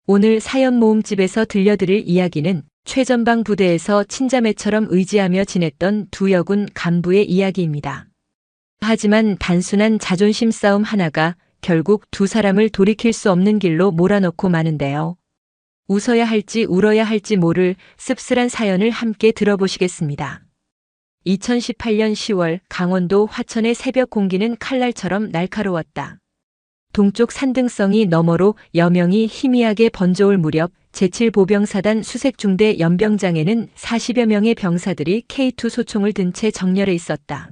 오늘 사연 모음집에서 들려드릴 이야기는 최전방 부대에서 친자매처럼 의지하며 지냈던 두 여군 간부의 이야기입니다. 하지만 단순한 자존심 싸움 하나가 결국 두 사람을 돌이킬 수 없는 길로 몰아넣고 마는데요. 웃어야 할지 울어야 할지 모를 씁쓸한 사연을 함께 들어보시겠습니다. 2018년 10월 강원도 화천의 새벽 공기는 칼날처럼 날카로웠다. 동쪽 산등성이 너머로 여명이 희미하게 번져올 무렵 제7보병사단 수색중대 연병장에는 40여 명의 병사들이 K2 소총을 든 채 정렬해 있었다.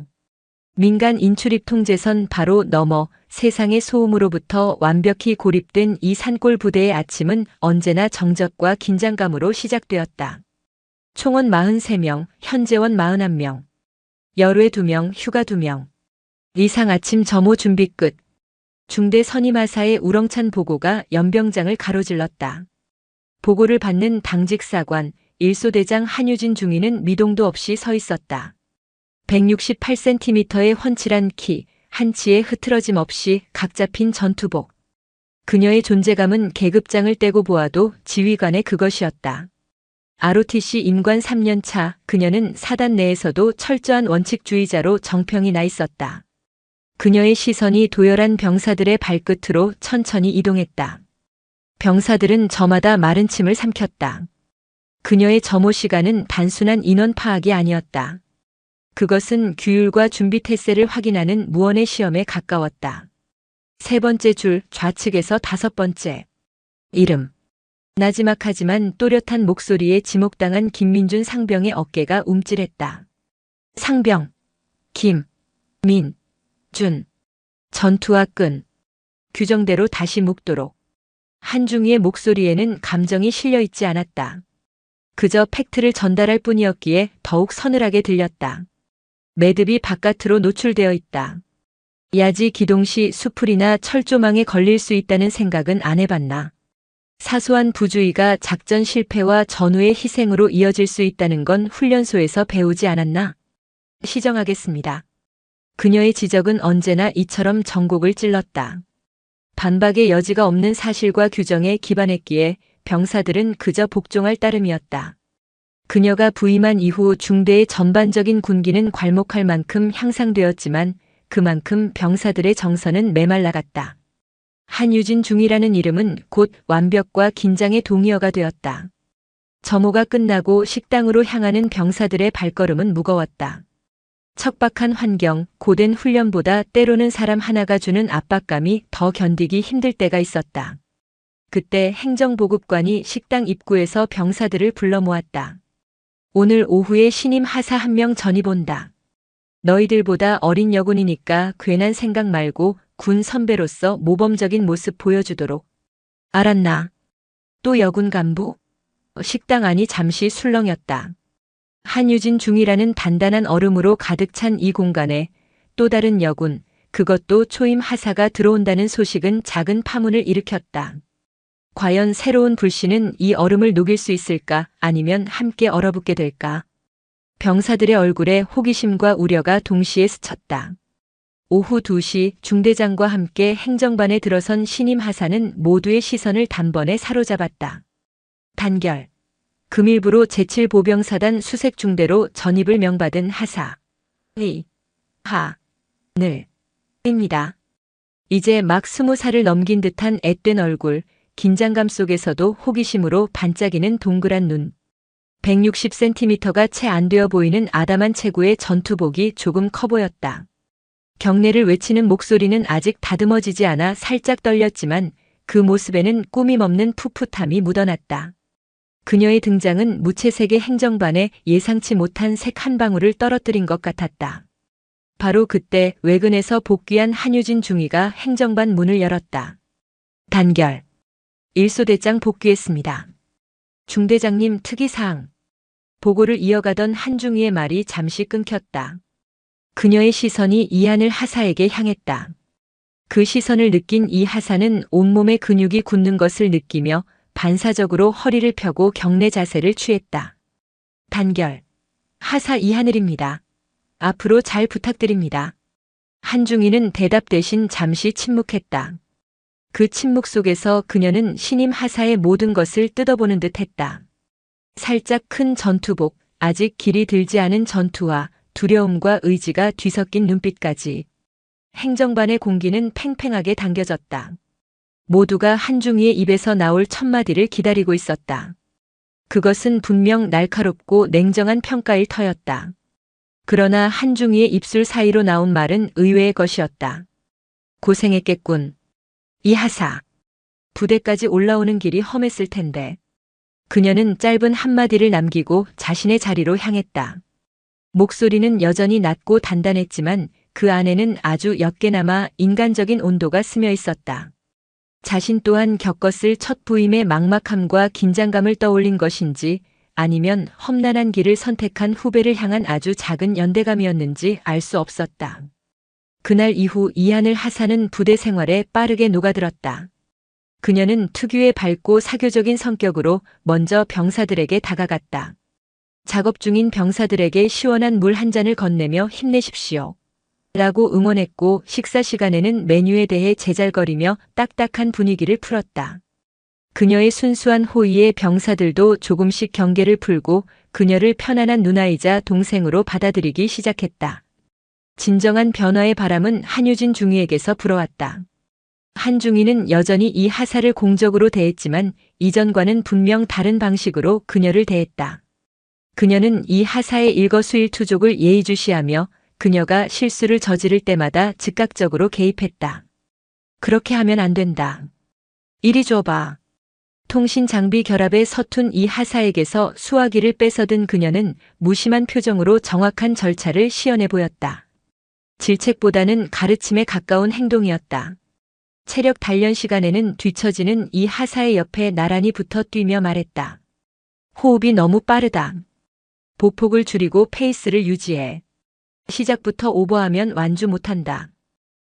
민간 인출입 통제선 바로 너머 세상의 소음으로부터 완벽히 고립된 이 산골 부대의 아침은 언제나 정적과 긴장감으로 시작되었다. 총원 43명, 현재원 41명. 열외 2명, 휴가 2명. 이상 아침 점호 준비 끝. 중대 선임하사의 우렁찬 보고가 연병장을 가로질렀다. 보고를 받는 당직 사관, 일소대장 한유진 중위는 미동도 없이 서 있었다. 168cm의 훤칠한 키, 한치의 흐트러짐 없이 각 잡힌 전투복. 그녀의 존재감은 계급장을 떼고 보아도 지휘관의 그것이었다. ROTC 임관 3년차, 그녀는 사단 내에서도 철저한 원칙주의자로 정평이 나 있었다. 그녀의 시선이 도열한 병사들의 발끝으로 천천히 이동했다. 병사들은 저마다 마른 침을 삼켰다. 그녀의 점호 시간은 단순한 인원 파악이 아니었다. 그것은 규율과 준비 태세를 확인하는 무언의 시험에 가까웠다. 세 번째 줄 좌측에서 다섯 번째. 이름. 나지막하지만 또렷한 목소리에 지목당한 김민준 상병의 어깨가 움찔했다. 상병. 김. 민. 준. 전투와 끈. 규정대로 다시 묵도록. 한중위의 목소리에는 감정이 실려 있지 않았다. 그저 팩트를 전달할 뿐이었기에 더욱 서늘하게 들렸다. 매듭이 바깥으로 노출되어 있다. 야지 기동 시 수풀이나 철조망에 걸릴 수 있다는 생각은 안 해봤나. 사소한 부주의가 작전 실패와 전후의 희생으로 이어질 수 있다는 건 훈련소에서 배우지 않았나? 시정하겠습니다. 그녀의 지적은 언제나 이처럼 전곡을 찔렀다. 반박의 여지가 없는 사실과 규정에 기반했기에 병사들은 그저 복종할 따름이었다. 그녀가 부임한 이후 중대의 전반적인 군기는 괄목할 만큼 향상되었지만 그만큼 병사들의 정서는 메말라갔다. 한유진 중이라는 이름은 곧 완벽과 긴장의 동의어가 되었다. 점호가 끝나고 식당으로 향하는 병사들의 발걸음은 무거웠다. 척박한 환경, 고된 훈련보다 때로는 사람 하나가 주는 압박감이 더 견디기 힘들 때가 있었다. 그때 행정보급관이 식당 입구에서 병사들을 불러 모았다. 오늘 오후에 신임 하사 1명 전입 온다. 너희들보다 어린 여군이니까 괜한 생각 말고 군 선배로서 모범적인 모습 보여주도록. 알았나? 또 여군 간부? 식당 안이 잠시 술렁였다. 한유진 중이라는 단단한 얼음으로 가득 찬 이 공간에 또 다른 여군, 그것도 초임 하사가 들어온다는 소식은 작은 파문을 일으켰다. 과연 새로운 불씨는 이 얼음을 녹일 수 있을까, 아니면 함께 얼어붙게 될까? 병사들의 얼굴에 호기심과 우려가 동시에 스쳤다. 오후 2시 중대장과 함께 행정반에 들어선 신임 하사는 모두의 시선을 단번에 사로잡았다. 단결. 금일부로 제7보병사단 수색중대로 전입을 명받은 하사. 입니다. 이제 막 20살을 넘긴 듯한 앳된 얼굴, 긴장감 속에서도 호기심으로 반짝이는 동그란 눈. 160cm가 채 안 되어 보이는 아담한 체구의 전투복이 조금 커 보였다. 경례를 외치는 목소리는 아직 다듬어지지 않아 살짝 떨렸지만 그 모습에는 꾸밈 없는 풋풋함이 묻어났다. 그녀의 등장은 무채색의 행정반에 예상치 못한 색 한 방울을 떨어뜨린 것 같았다. 바로 그때 외근에서 복귀한 한유진 중위가 행정반 문을 열었다. 단결. 일소대장 복귀했습니다. 중대장님 특이사항. 보고를 이어가던 한중위의 말이 잠시 끊겼다. 그녀의 시선이 이하늘 하사에게 향했다. 그 시선을 느낀 이 하사는 온몸의 근육이 굳는 것을 느끼며 반사적으로 허리를 펴고 경례 자세를 취했다. 단결. 하사 이하늘입니다. 앞으로 잘 부탁드립니다. 한중위는 대답 대신 잠시 침묵했다. 그 침묵 속에서 그녀는 신임 하사의 모든 것을 뜯어보는 듯 했다. 살짝 큰 전투복, 아직 길이 들지 않은 전투와 두려움과 의지가 뒤섞인 눈빛까지. 행정반의 공기는 팽팽하게 당겨졌다. 모두가 한중이의 입에서 나올 첫마디를 기다리고 있었다. 그것은 분명 날카롭고 냉정한 평가일 터였다. 그러나 한중이의 입술 사이로 나온 말은 의외의 것이었다. 고생했겠군. 이 하사. 부대까지 올라오는 길이 험했을 텐데. 그녀는 짧은 한마디를 남기고 자신의 자리로 향했다. 목소리는 여전히 낮고 단단했지만 그 안에는 아주 옅게나마 인간적인 온도가 스며 있었다. 자신 또한 겪었을 첫 부임의 막막함과 긴장감을 떠올린 것인지 아니면 험난한 길을 선택한 후배를 향한 아주 작은 연대감이었는지 알 수 없었다. 그날 이후 이하늘 하사는 부대 생활에 빠르게 녹아들었다. 그녀는 특유의 밝고 사교적인 성격으로 먼저 병사들에게 다가갔다. 작업 중인 병사들에게 시원한 물 한 잔을 건네며 힘내십시오. 라고 응원했고 식사 시간에는 메뉴에 대해 제잘거리며 딱딱한 분위기를 풀었다. 그녀의 순수한 호의에 병사들도 조금씩 경계를 풀고 그녀를 편안한 누나이자 동생으로 받아들이기 시작했다. 진정한 변화의 바람은 한유진 중위에게서 불어왔다. 한중위는 여전히 이 하사를 공적으로 대했지만 이전과는 분명 다른 방식으로 그녀를 대했다. 그녀는 이 하사의 일거수일투족을 예의주시하며 그녀가 실수를 저지를 때마다 즉각적으로 개입했다. 그렇게 하면 안 된다. 이리 줘봐. 통신 장비 결합에 서툰 이 하사에게서 수화기를 뺏어든 그녀는 무심한 표정으로 정확한 절차를 시연해 보였다. 질책보다는 가르침에 가까운 행동이었다. 체력 단련 시간에는 뒤처지는 이 하사의 옆에 나란히 붙어 뛰며 말했다. 호흡이 너무 빠르다. 보폭을 줄이고 페이스를 유지해. 시작부터 오버하면 완주 못한다.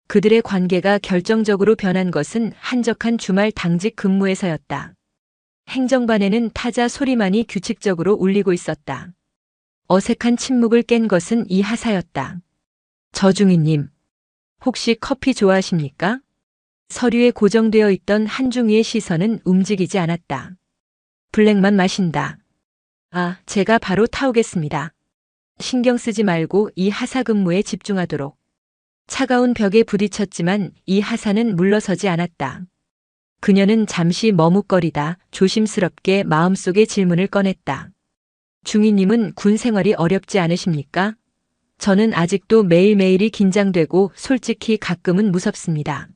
그들의 관계가 결정적으로 변한 것은 한적한 주말 당직 근무에서였다. 행정반에는 타자 소리만이 규칙적으로 울리고 있었다. 어색한 침묵을 깬 것은 이 하사였다. 저중위님, 혹시 커피 좋아하십니까? 서류에 고정되어 있던 한중위의 시선은 움직이지 않았다. 블랙만 마신다. 아, 제가 바로 타오겠습니다. 신경 쓰지 말고 이 하사 근무에 집중하도록. 차가운 벽에 부딪혔지만 이 하사는 물러서지 않았다. 그녀는 잠시 머뭇거리다 조심스럽게 마음속의 질문을 꺼냈다. 중위님은 군 생활이 어렵지 않으십니까? 저는 아직도 매일매일이 긴장되고 솔직히 가끔은 무섭습니다.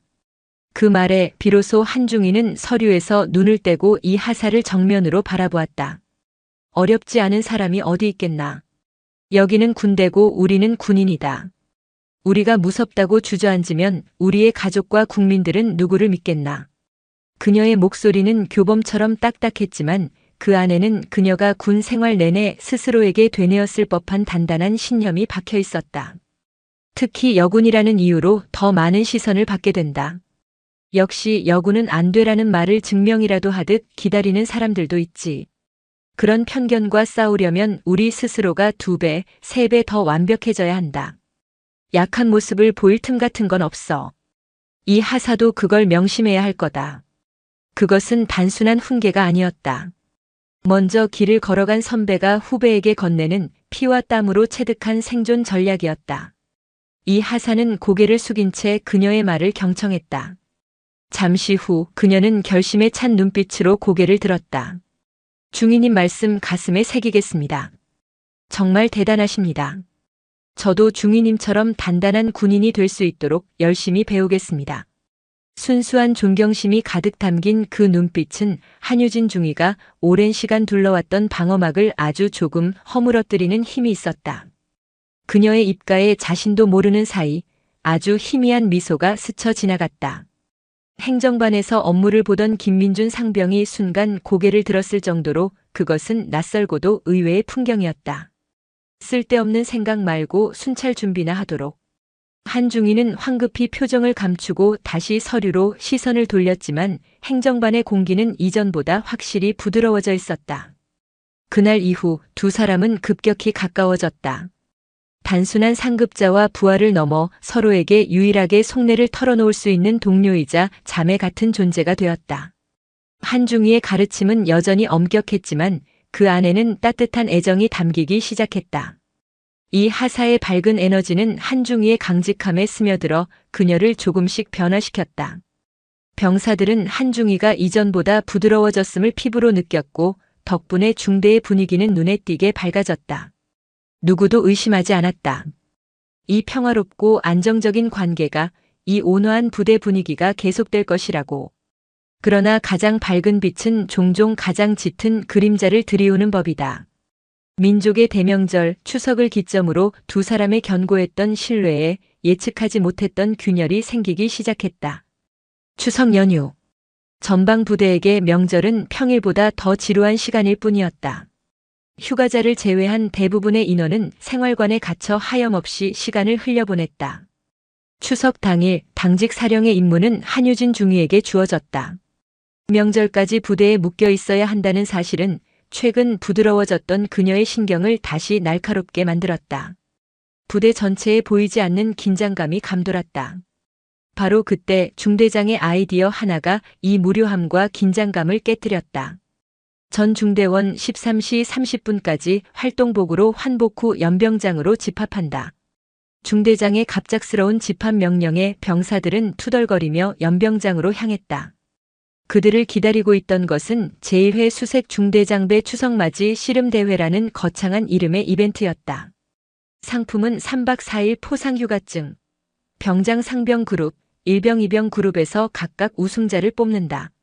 그 말에 비로소 한중위는 서류에서 눈을 떼고 이 하사를 정면으로 바라보았다. 어렵지 않은 사람이 어디 있겠나. 여기는 군대고 우리는 군인이다. 우리가 무섭다고 주저앉으면 우리의 가족과 국민들은 누구를 믿겠나. 그녀의 목소리는 교범처럼 딱딱했지만 그 안에는 그녀가 군 생활 내내 스스로에게 되뇌었을 법한 단단한 신념이 박혀 있었다. 특히 여군이라는 이유로 더 많은 시선을 받게 된다. 역시 여군은 안 되라는 말을 증명이라도 하듯 기다리는 사람들도 있지. 그런 편견과 싸우려면 우리 스스로가 2배, 3배 더 완벽해져야 한다. 약한 모습을 보일 틈 같은 건 없어. 이 하사도 그걸 명심해야 할 거다. 그것은 단순한 훈계가 아니었다. 먼저 길을 걸어간 선배가 후배에게 건네는 피와 땀으로 체득한 생존 전략이었다. 이 하사는 고개를 숙인 채 그녀의 말을 경청했다. 잠시 후 그녀는 결심에 찬 눈빛으로 고개를 들었다. 중위님 말씀 가슴에 새기겠습니다. 정말 대단하십니다. 저도 중위님처럼 단단한 군인이 될 수 있도록 열심히 배우겠습니다. 순수한 존경심이 가득 담긴 그 눈빛은 한유진 중위가 오랜 시간 둘러왔던 방어막을 아주 조금 허물어뜨리는 힘이 있었다. 그녀의 입가에 자신도 모르는 사이 아주 희미한 미소가 스쳐 지나갔다. 행정반에서 업무를 보던 김민준 상병이 순간 고개를 들었을 정도로 그것은 낯설고도 의외의 풍경이었다. 쓸데없는 생각 말고 순찰 준비나 하도록. 한중위는 황급히 표정을 감추고 다시 서류로 시선을 돌렸지만 행정반의 공기는 이전보다 확실히 부드러워져 있었다. 그날 이후 2 사람은 급격히 가까워졌다. 단순한 상급자와 부하를 넘어 서로에게 유일하게 속내를 털어놓을 수 있는 동료이자 자매 같은 존재가 되었다. 한중이의 가르침은 여전히 엄격했지만 그 안에는 따뜻한 애정이 담기기 시작했다. 이 하사의 밝은 에너지는 한중이의 강직함에 스며들어 그녀를 조금씩 변화시켰다. 병사들은 한중이가 이전보다 부드러워졌음을 피부로 느꼈고 덕분에 중대의 분위기는 눈에 띄게 밝아졌다. 누구도 의심하지 않았다. 이 평화롭고 안정적인 관계가, 이 온화한 부대 분위기가 계속될 것이라고. 그러나 가장 밝은 빛은 종종 가장 짙은 그림자를 들이우는 법이다. 민족의 대명절 추석을 기점으로 두 사람의 견고했던 신뢰에 예측하지 못했던 균열이 생기기 시작했다. 추석 연휴. 전방 부대에게 명절은 평일보다 더 지루한 시간일 뿐이었다. 휴가자를 제외한 대부분의 인원은 생활관에 갇혀 하염없이 시간을 흘려보냈다. 추석 당일 당직 사령의 임무는 한유진 중위에게 주어졌다. 명절까지 부대에 묶여 있어야 한다는 사실은 최근 부드러워졌던 그녀의 신경을 다시 날카롭게 만들었다. 부대 전체에 보이지 않는 긴장감이 감돌았다. 바로 그때 중대장의 아이디어 하나가 이 무료함과 긴장감을 깨뜨렸다. 전 중대원 13시 30분까지 활동복으로 환복 후 연병장으로 집합한다. 중대장의 갑작스러운 집합 명령에 병사들은 투덜거리며 연병장으로 향했다. 그들을 기다리고 있던 것은 제1회 수색 중대장배 추석맞이 씨름대회라는 거창한 이름의 이벤트였다. 상품은 3박 4일 포상휴가증, 병장 상병 그룹, 일병 이병 그룹에서 각각 우승자를 뽑는다.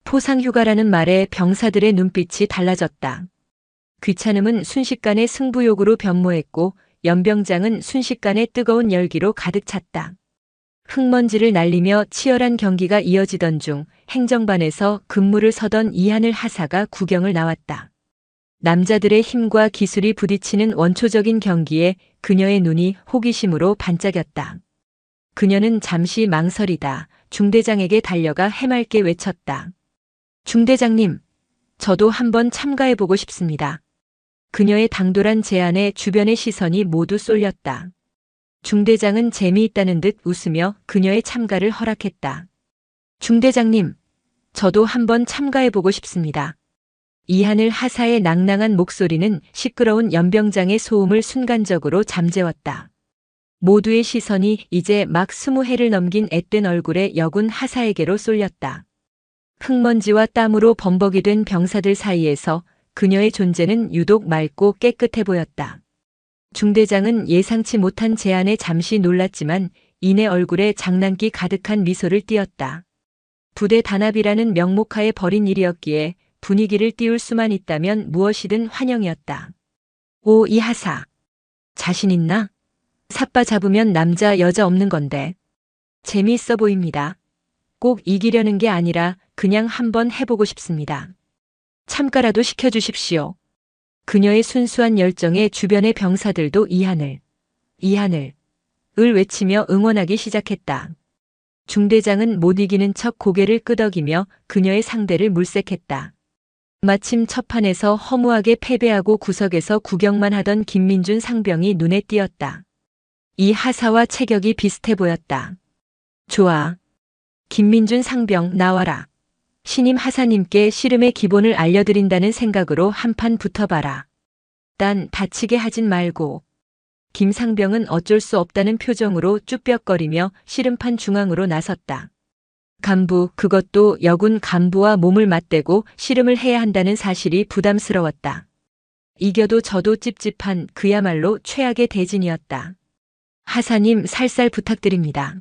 포상휴가라는 말에 병사들의 눈빛이 달라졌다. 귀찮음은 순식간에 승부욕으로 변모했고 연병장은 순식간에 뜨거운 열기로 가득 찼다. 흙먼지를 날리며 치열한 경기가 이어지던 중 행정반에서 근무를 서던 이하늘 하사가 구경을 나왔다. 남자들의 힘과 기술이 부딪히는 원초적인 경기에 그녀의 눈이 호기심으로 반짝였다. 그녀는 잠시 망설이다 중대장에게 달려가 해맑게 외쳤다. 중대장님, 저도 한번 참가해보고 싶습니다. 그녀의 당돌한 제안에 주변의 시선이 모두 쏠렸다. 중대장은 재미있다는 듯 웃으며 그녀의 참가를 허락했다. 중대장님, 저도 한번 참가해보고 싶습니다. 이하늘 하사의 낭낭한 목소리는 시끄러운 연병장의 소음을 순간적으로 잠재웠다. 모두의 시선이 이제 막 20해를 넘긴 앳된 얼굴의 여군 하사에게로 쏠렸다. 흙먼지와 땀으로 범벅이 된 병사들 사이에서 그녀의 존재는 유독 맑고 깨끗해 보였다. 중대장은 예상치 못한 제안에 잠시 놀랐지만 이내 얼굴에 장난기 가득한 미소를 띄었다. 부대 단합이라는 명목하에 벌인 일이었기에 분위기를 띄울 수만 있다면 무엇이든 환영이었다. 오, 이 하사. 자신 있나? 삿바 잡으면 남자 여자 없는 건데. 재미있어 보입니다. 꼭 이기려는 게 아니라 그냥 한번 해보고 싶습니다. 참가라도 시켜주십시오. 그녀의 순수한 열정에 주변의 병사들도 이하늘 을 외치며 응원하기 시작했다. 중대장은 못 이기는 척 고개를 끄덕이며 그녀의 상대를 물색했다. 마침 첫 판에서 허무하게 패배하고 구석에서 구경만 하던 김민준 상병이 눈에 띄었다. 이 하사와 체격이 비슷해 보였다. 좋아. 김민준 상병 나와라. 신임 하사님께 씨름의 기본을 알려드린다는 생각으로 한판 붙어봐라. 딴 다치게 하진 말고. 김 상병은 어쩔 수 없다는 표정으로 쭈뼛거리며 씨름판 중앙으로 나섰다. 간부, 그것도 여군 간부와 몸을 맞대고 씨름을 해야 한다는 사실이 부담스러웠다. 이겨도 져도 찝찝한 그야말로 최악의 대진이었다. 하사님 살살 부탁드립니다.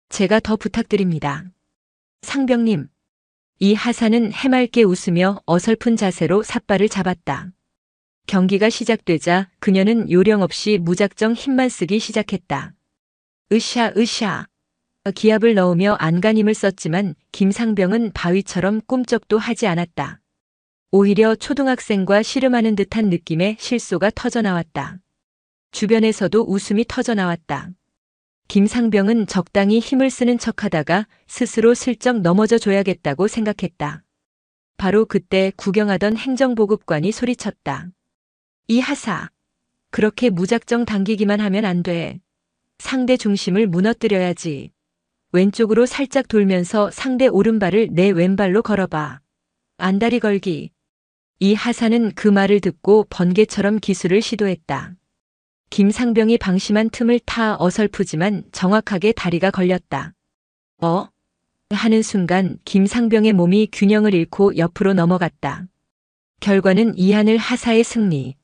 제가 더 부탁드립니다. 상병님. 이 하사는 해맑게 웃으며 어설픈 자세로 삿발을 잡았다. 경기가 시작되자 그녀는 요령 없이 무작정 힘만 쓰기 시작했다. 으쌰. 기압을 넣으며 안간힘을 썼지만 김상병은 바위처럼 꿈쩍도 하지 않았다. 오히려 초등학생과 씨름하는 듯한 느낌의 실소가 터져나왔다. 주변에서도 웃음이 터져나왔다. 김상병은 적당히 힘을 쓰는 척하다가 스스로 슬쩍 넘어져 줘야겠다고 생각했다. 바로 그때 구경하던 행정보급관이 소리쳤다. 이 하사, 그렇게 무작정 당기기만 하면 안 돼. 상대 중심을 무너뜨려야지. 왼쪽으로 살짝 돌면서 상대 오른발을 내 왼발로 걸어봐. 안다리 걸기. 이 하사는 그 말을 듣고 번개처럼 기술을 시도했다. 김상병이 방심한 틈을 타 어설프지만 정확하게 다리가 걸렸다. 하는 순간 김상병의 몸이 균형을 잃고 옆으로 넘어갔다. 결과는 이하늘 하사의 승리.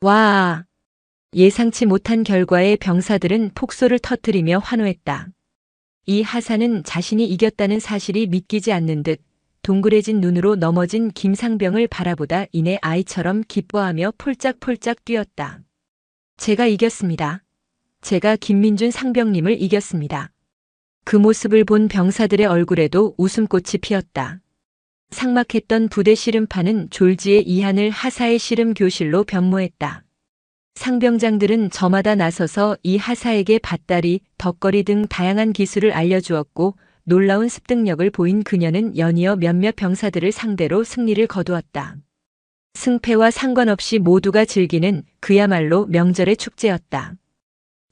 와! 예상치 못한 결과에 병사들은 폭소를 터뜨리며 환호했다. 이 하사는 자신이 이겼다는 사실이 믿기지 않는 듯 동그래진 눈으로 넘어진 김상병을 바라보다 이내 아이처럼 기뻐하며 폴짝폴짝 뛰었다. 제가 이겼습니다. 제가 김민준 상병님을 이겼습니다. 그 모습을 본 병사들의 얼굴에도 웃음꽃이 피었다. 삭막했던 부대 씨름판은 졸지에 이하늘 하사의 씨름 교실로 변모했다. 상병장들은 저마다 나서서 이 하사에게 밧다리, 덕거리 등 다양한 기술을 알려주었고 놀라운 습득력을 보인 그녀는 연이어 몇몇 병사들을 상대로 승리를 거두었다. 승패와 상관없이 모두가 즐기는 그야말로 명절의 축제였다.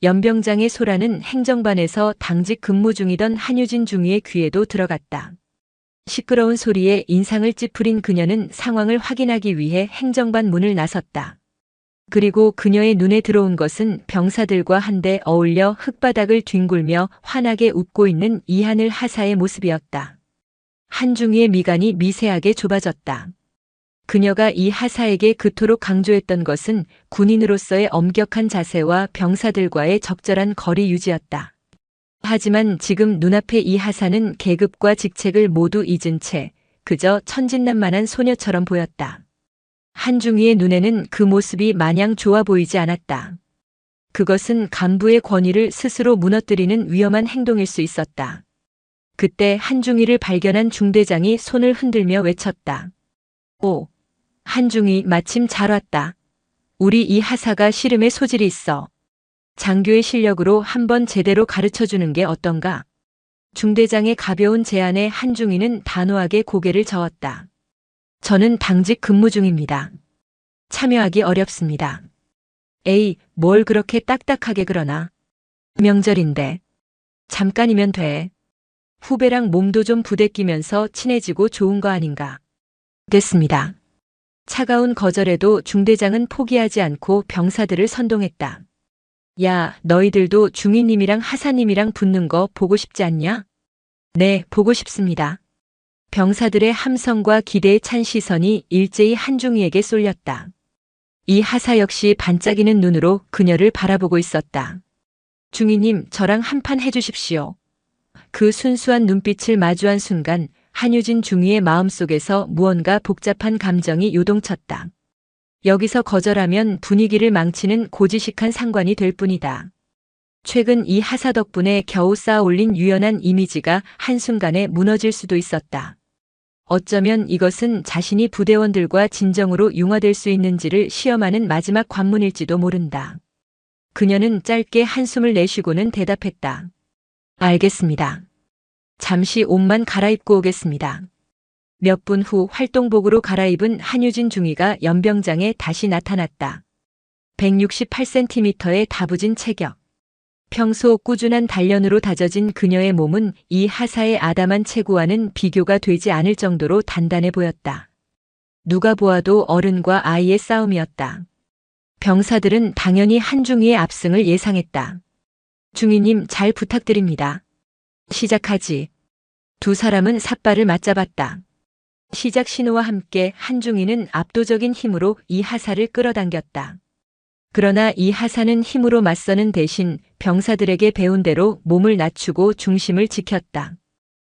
연병장의 소라는 행정반에서 당직 근무 중이던 한유진 중위의 귀에도 들어갔다. 시끄러운 소리에 인상을 찌푸린 그녀는 상황을 확인하기 위해 행정반 문을 나섰다. 그리고 그녀의 눈에 들어온 것은 병사들과 한데 어울려 흙바닥을 뒹굴며 환하게 웃고 있는 이하늘 하사의 모습이었다. 한중위의 미간이 미세하게 좁아졌다. 그녀가 이 하사에게 그토록 강조했던 것은 군인으로서의 엄격한 자세와 병사들과의 적절한 거리 유지였다. 하지만 지금 눈앞에 이 하사는 계급과 직책을 모두 잊은 채 그저 천진난만한 소녀처럼 보였다. 한중위의 눈에는 그 모습이 마냥 좋아 보이지 않았다. 그것은 간부의 권위를 스스로 무너뜨리는 위험한 행동일 수 있었다. 그때 한중위를 발견한 중대장이 손을 흔들며 외쳤다. 오, 한중위 마침 잘 왔다. 우리 이 하사가 씨름에 소질이 있어. 장교의 실력으로 한번 제대로 가르쳐주는 게 어떤가? 중대장의 가벼운 제안에 한중위는 단호하게 고개를 저었다. 저는 당직 근무 중입니다. 참여하기 어렵습니다. 에이, 뭘 그렇게 딱딱하게 그러나. 명절인데. 잠깐이면 돼. 후배랑 몸도 좀 부대끼면서 친해지고 좋은 거 아닌가. 됐습니다. 차가운 거절에도 중대장은 포기하지 않고 병사들을 선동했다. 야, 너희들도 중위님이랑 하사님이랑 붙는 거 보고 싶지 않냐? 네, 보고 싶습니다. 병사들의 함성과 기대에 찬 시선이 일제히 한중위에게 쏠렸다. 이 하사 역시 반짝이는 눈으로 그녀를 바라보고 있었다. 중위님, 저랑 한판 해주십시오. 그 순수한 눈빛을 마주한 순간 한유진 중위의 마음속에서 무언가 복잡한 감정이 요동쳤다. 여기서 거절하면 분위기를 망치는 고지식한 상관이 될 뿐이다. 최근 이 하사 덕분에 겨우 쌓아 올린 유연한 이미지가 한순간에 무너질 수도 있었다. 어쩌면 이것은 자신이 부대원들과 진정으로 융화될 수 있는지를 시험하는 마지막 관문일지도 모른다. 그녀는 짧게 한숨을 내쉬고는 대답했다. 알겠습니다. 잠시 옷만 갈아입고 오겠습니다. 몇 분 후 활동복으로 갈아입은 한유진 중위가 연병장에 다시 나타났다. 168cm의 다부진 체격. 평소 꾸준한 단련으로 다져진 그녀의 몸은 이 하사의 아담한 체구와는 비교가 되지 않을 정도로 단단해 보였다. 누가 보아도 어른과 아이의 싸움이었다. 병사들은 당연히 한중위의 압승을 예상했다. 중위님 잘 부탁드립니다. 시작하지. 두 사람은 삿발을 맞잡았다. 시작 신호와 함께 한중위는 압도적인 힘으로 이 하사를 끌어당겼다. 그러나 이 하사는 힘으로 맞서는 대신 병사들에게 배운 대로 몸을 낮추고 중심을 지켰다.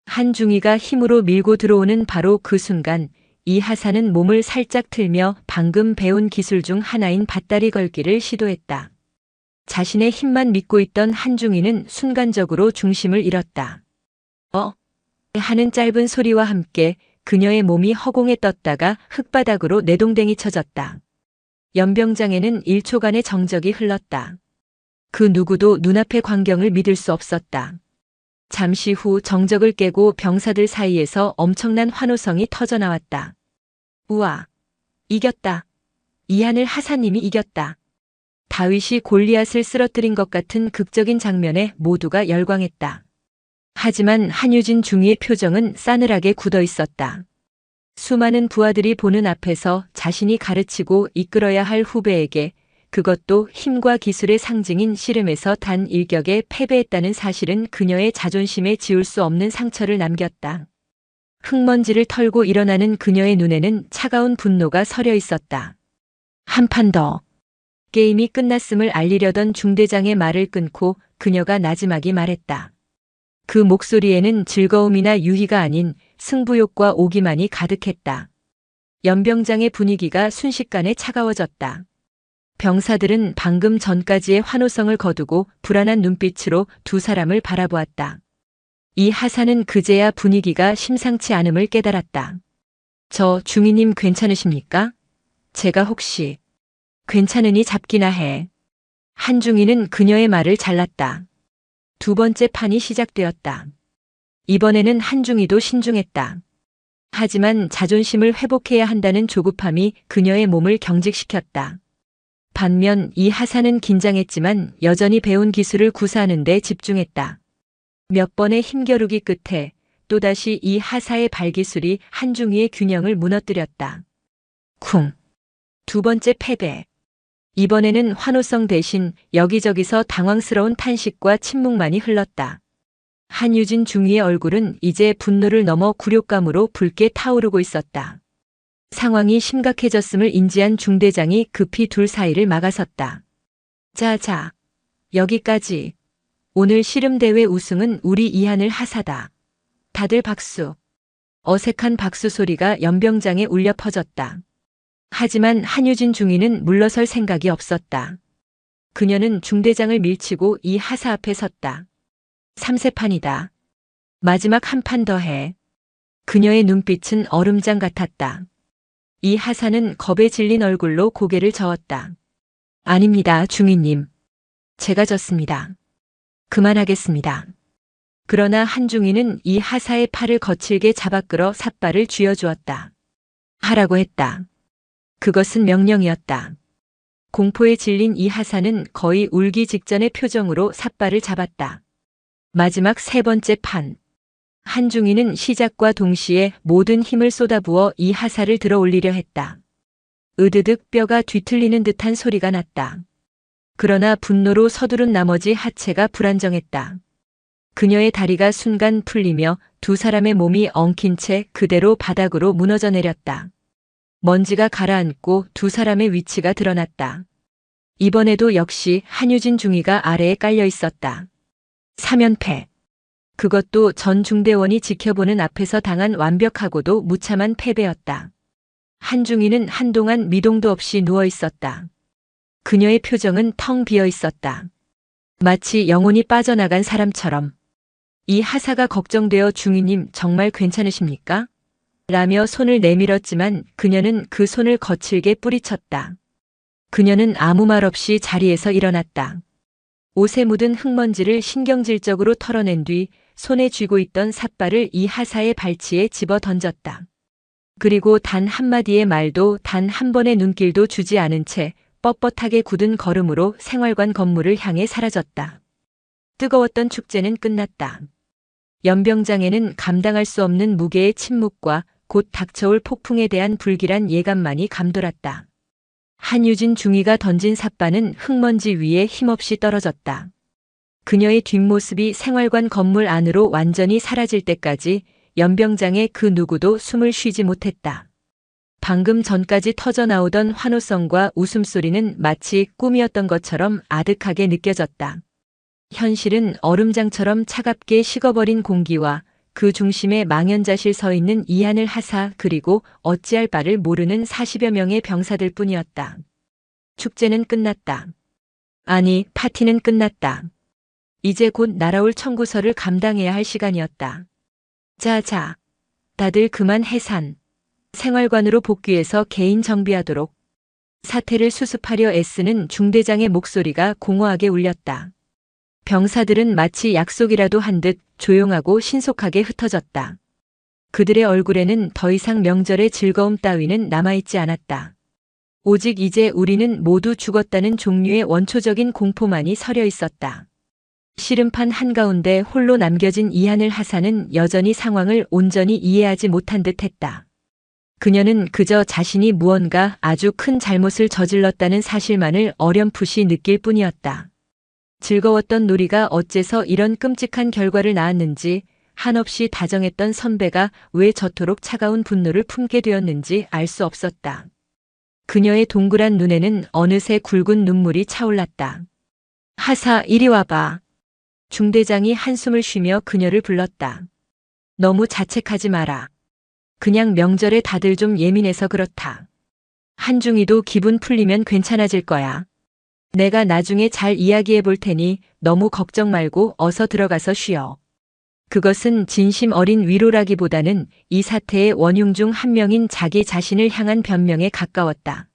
한중위가 힘으로 밀고 들어오는 바로 그 순간 이 하사는 몸을 살짝 틀며 방금 배운 기술 중 하나인 밧다리 걸기를 시도했다. 자신의 힘만 믿고 있던 한중위는 순간적으로 중심을 잃었다. 하는 짧은 소리와 함께 그녀의 몸이 허공에 떴다가 흙바닥으로 내동댕이 쳐졌다. 연병장에는 1초간의 정적이 흘렀다. 그 누구도 눈앞의 광경을 믿을 수 없었다. 잠시 후 정적을 깨고 병사들 사이에서 엄청난 환호성이 터져나왔다. 우와! 이겼다. 이하늘 하사님이 이겼다. 다윗이 골리앗을 쓰러뜨린 것 같은 극적인 장면에 모두가 열광했다. 하지만 한유진 중위의 표정은 싸늘하게 굳어 있었다. 수많은 부하들이 보는 앞에서 자신이 가르치고 이끌어야 할 후배에게, 그것도 힘과 기술의 상징인 씨름에서 단 일격에 패배했다는 사실은 그녀의 자존심에 지울 수 없는 상처를 남겼다. 흙먼지를 털고 일어나는 그녀의 눈에는 차가운 분노가 서려 있었다. 한 판 더. 게임이 끝났음을 알리려던 중대장의 말을 끊고 그녀가 나지막이 말했다. 그 목소리에는 즐거움이나 유희가 아닌 승부욕과 오기만이 가득했다. 연병장의 분위기가 순식간에 차가워졌다. 병사들은 방금 전까지의 환호성을 거두고 불안한 눈빛으로 두 사람을 바라보았다. 이 하사는 그제야 분위기가 심상치 않음을 깨달았다. 저 중위님 괜찮으십니까? 제가 혹시 괜찮으니 잡기나 해. 한중위는 그녀의 말을 잘랐다. 두 번째 판이 시작되었다. 이번에는 한중위도 신중했다. 하지만 자존심을 회복해야 한다는 조급함이 그녀의 몸을 경직시켰다. 반면 이 하사는 긴장했지만 여전히 배운 기술을 구사하는 데 집중했다. 몇 번의 힘겨루기 끝에 또다시 이 하사의 발기술이 한중위의 균형을 무너뜨렸다. 쿵. 두 번째 패배. 이번에는 환호성 대신 여기저기서 당황스러운 탄식과 침묵만이 흘렀다. 한유진 중위의 얼굴은 이제 분노를 넘어 굴욕감으로 붉게 타오르고 있었다. 상황이 심각해졌음을 인지한 중대장이 급히 둘 사이를 막아섰다. 자, 여기까지. 오늘 씨름대회 우승은 우리 이하늘 하사다. 다들 박수. 어색한 박수 소리가 연병장에 울려 퍼졌다. 하지만 한유진 중위는 물러설 생각이 없었다. 그녀는 중대장을 밀치고 이 하사 앞에 섰다. 3세판이다. 마지막 한 판 더 해. 그녀의 눈빛은 얼음장 같았다. 이 하사는 겁에 질린 얼굴로 고개를 저었다. 아닙니다, 중위님. 제가 졌습니다. 그만하겠습니다. 그러나 한중위는 이 하사의 팔을 거칠게 잡아끌어 삿발을 쥐어주었다. 하라고 했다. 그것은 명령이었다. 공포에 질린 이 하사는 거의 울기 직전의 표정으로 삿발을 잡았다. 마지막 세 번째 판. 한중위는 시작과 동시에 모든 힘을 쏟아부어 이 하사를 들어 올리려 했다. 으드득 뼈가 뒤틀리는 듯한 소리가 났다. 그러나 분노로 서두른 나머지 하체가 불안정했다. 그녀의 다리가 순간 풀리며 두 사람의 몸이 엉킨 채 그대로 바닥으로 무너져 내렸다. 먼지가 가라앉고 두 사람의 위치가 드러났다. 이번에도 역시 한유진 중위가 아래에 깔려 있었다. 3연패. 그것도 전 중대원이 지켜보는 앞에서 당한 완벽하고도 무참한 패배였다. 한중위는 한동안 미동도 없이 누워 있었다. 그녀의 표정은 텅 비어 있었다. 마치 영혼이 빠져나간 사람처럼. 이 하사가 걱정되어 중위님 정말 괜찮으십니까? 라며 손을 내밀었지만 그녀는 그 손을 거칠게 뿌리쳤다. 그녀는 아무 말 없이 자리에서 일어났다. 옷에 묻은 흙먼지를 신경질적으로 털어낸 뒤 손에 쥐고 있던 삿발을 이 하사의 발치에 집어 던졌다. 그리고 단 한마디의 말도 단 한 번의 눈길도 주지 않은 채 뻣뻣하게 굳은 걸음으로 생활관 건물을 향해 사라졌다. 뜨거웠던 축제는 끝났다. 연병장에는 감당할 수 없는 무게의 침묵과 곧 닥쳐올 폭풍에 대한 불길한 예감만이 감돌았다. 한유진 중위가 던진 삿발은 흙먼지 위에 힘없이 떨어졌다. 그녀의 뒷모습이 생활관 건물 안으로 완전히 사라질 때까지 연병장의 그 누구도 숨을 쉬지 못했다. 방금 전까지 터져나오던 환호성과 웃음소리는 마치 꿈이었던 것처럼 아득하게 느껴졌다. 현실은 얼음장처럼 차갑게 식어버린 공기와 그 중심에 망연자실 서 있는 이하늘 하사 그리고 어찌할 바를 모르는 40여 명의 병사들 뿐이었다. 축제는 끝났다. 아니, 파티는 끝났다. 이제 곧 날아올 청구서를 감당해야 할 시간이었다. 자, 다들 그만 해산. 생활관으로 복귀해서 개인 정비하도록. 사태를 수습하려 애쓰는 중대장의 목소리가 공허하게 울렸다. 병사들은 마치 약속이라도 한 듯 조용하고 신속하게 흩어졌다. 그들의 얼굴에는 더 이상 명절의 즐거움 따위는 남아있지 않았다. 오직 이제 우리는 모두 죽었다는 종류의 원초적인 공포만이 서려 있었다. 씨름판 한가운데 홀로 남겨진 이하늘 하사는 여전히 상황을 온전히 이해하지 못한 듯 했다. 그녀는 그저 자신이 무언가 아주 큰 잘못을 저질렀다는 사실만을 어렴풋이 느낄 뿐이었다. 즐거웠던 놀이가 어째서 이런 끔찍한 결과를 낳았는지, 한없이 다정했던 선배가 왜 저토록 차가운 분노를 품게 되었는지 알 수 없었다. 그녀의 동그란 눈에는 어느새 굵은 눈물이 차올랐다. 하사, 이리 와봐. 중대장이 한숨을 쉬며 그녀를 불렀다. 너무 자책하지 마라. 그냥 명절에 다들 좀 예민해서 그렇다. 한중이도 기분 풀리면 괜찮아질 거야. 내가 나중에 잘 이야기해 볼 테니 너무 걱정 말고 어서 들어가서 쉬어. 그것은 진심 어린 위로라기보다는 이 사태의 원흉 중 한 명인 자기 자신을 향한 변명에 가까웠다.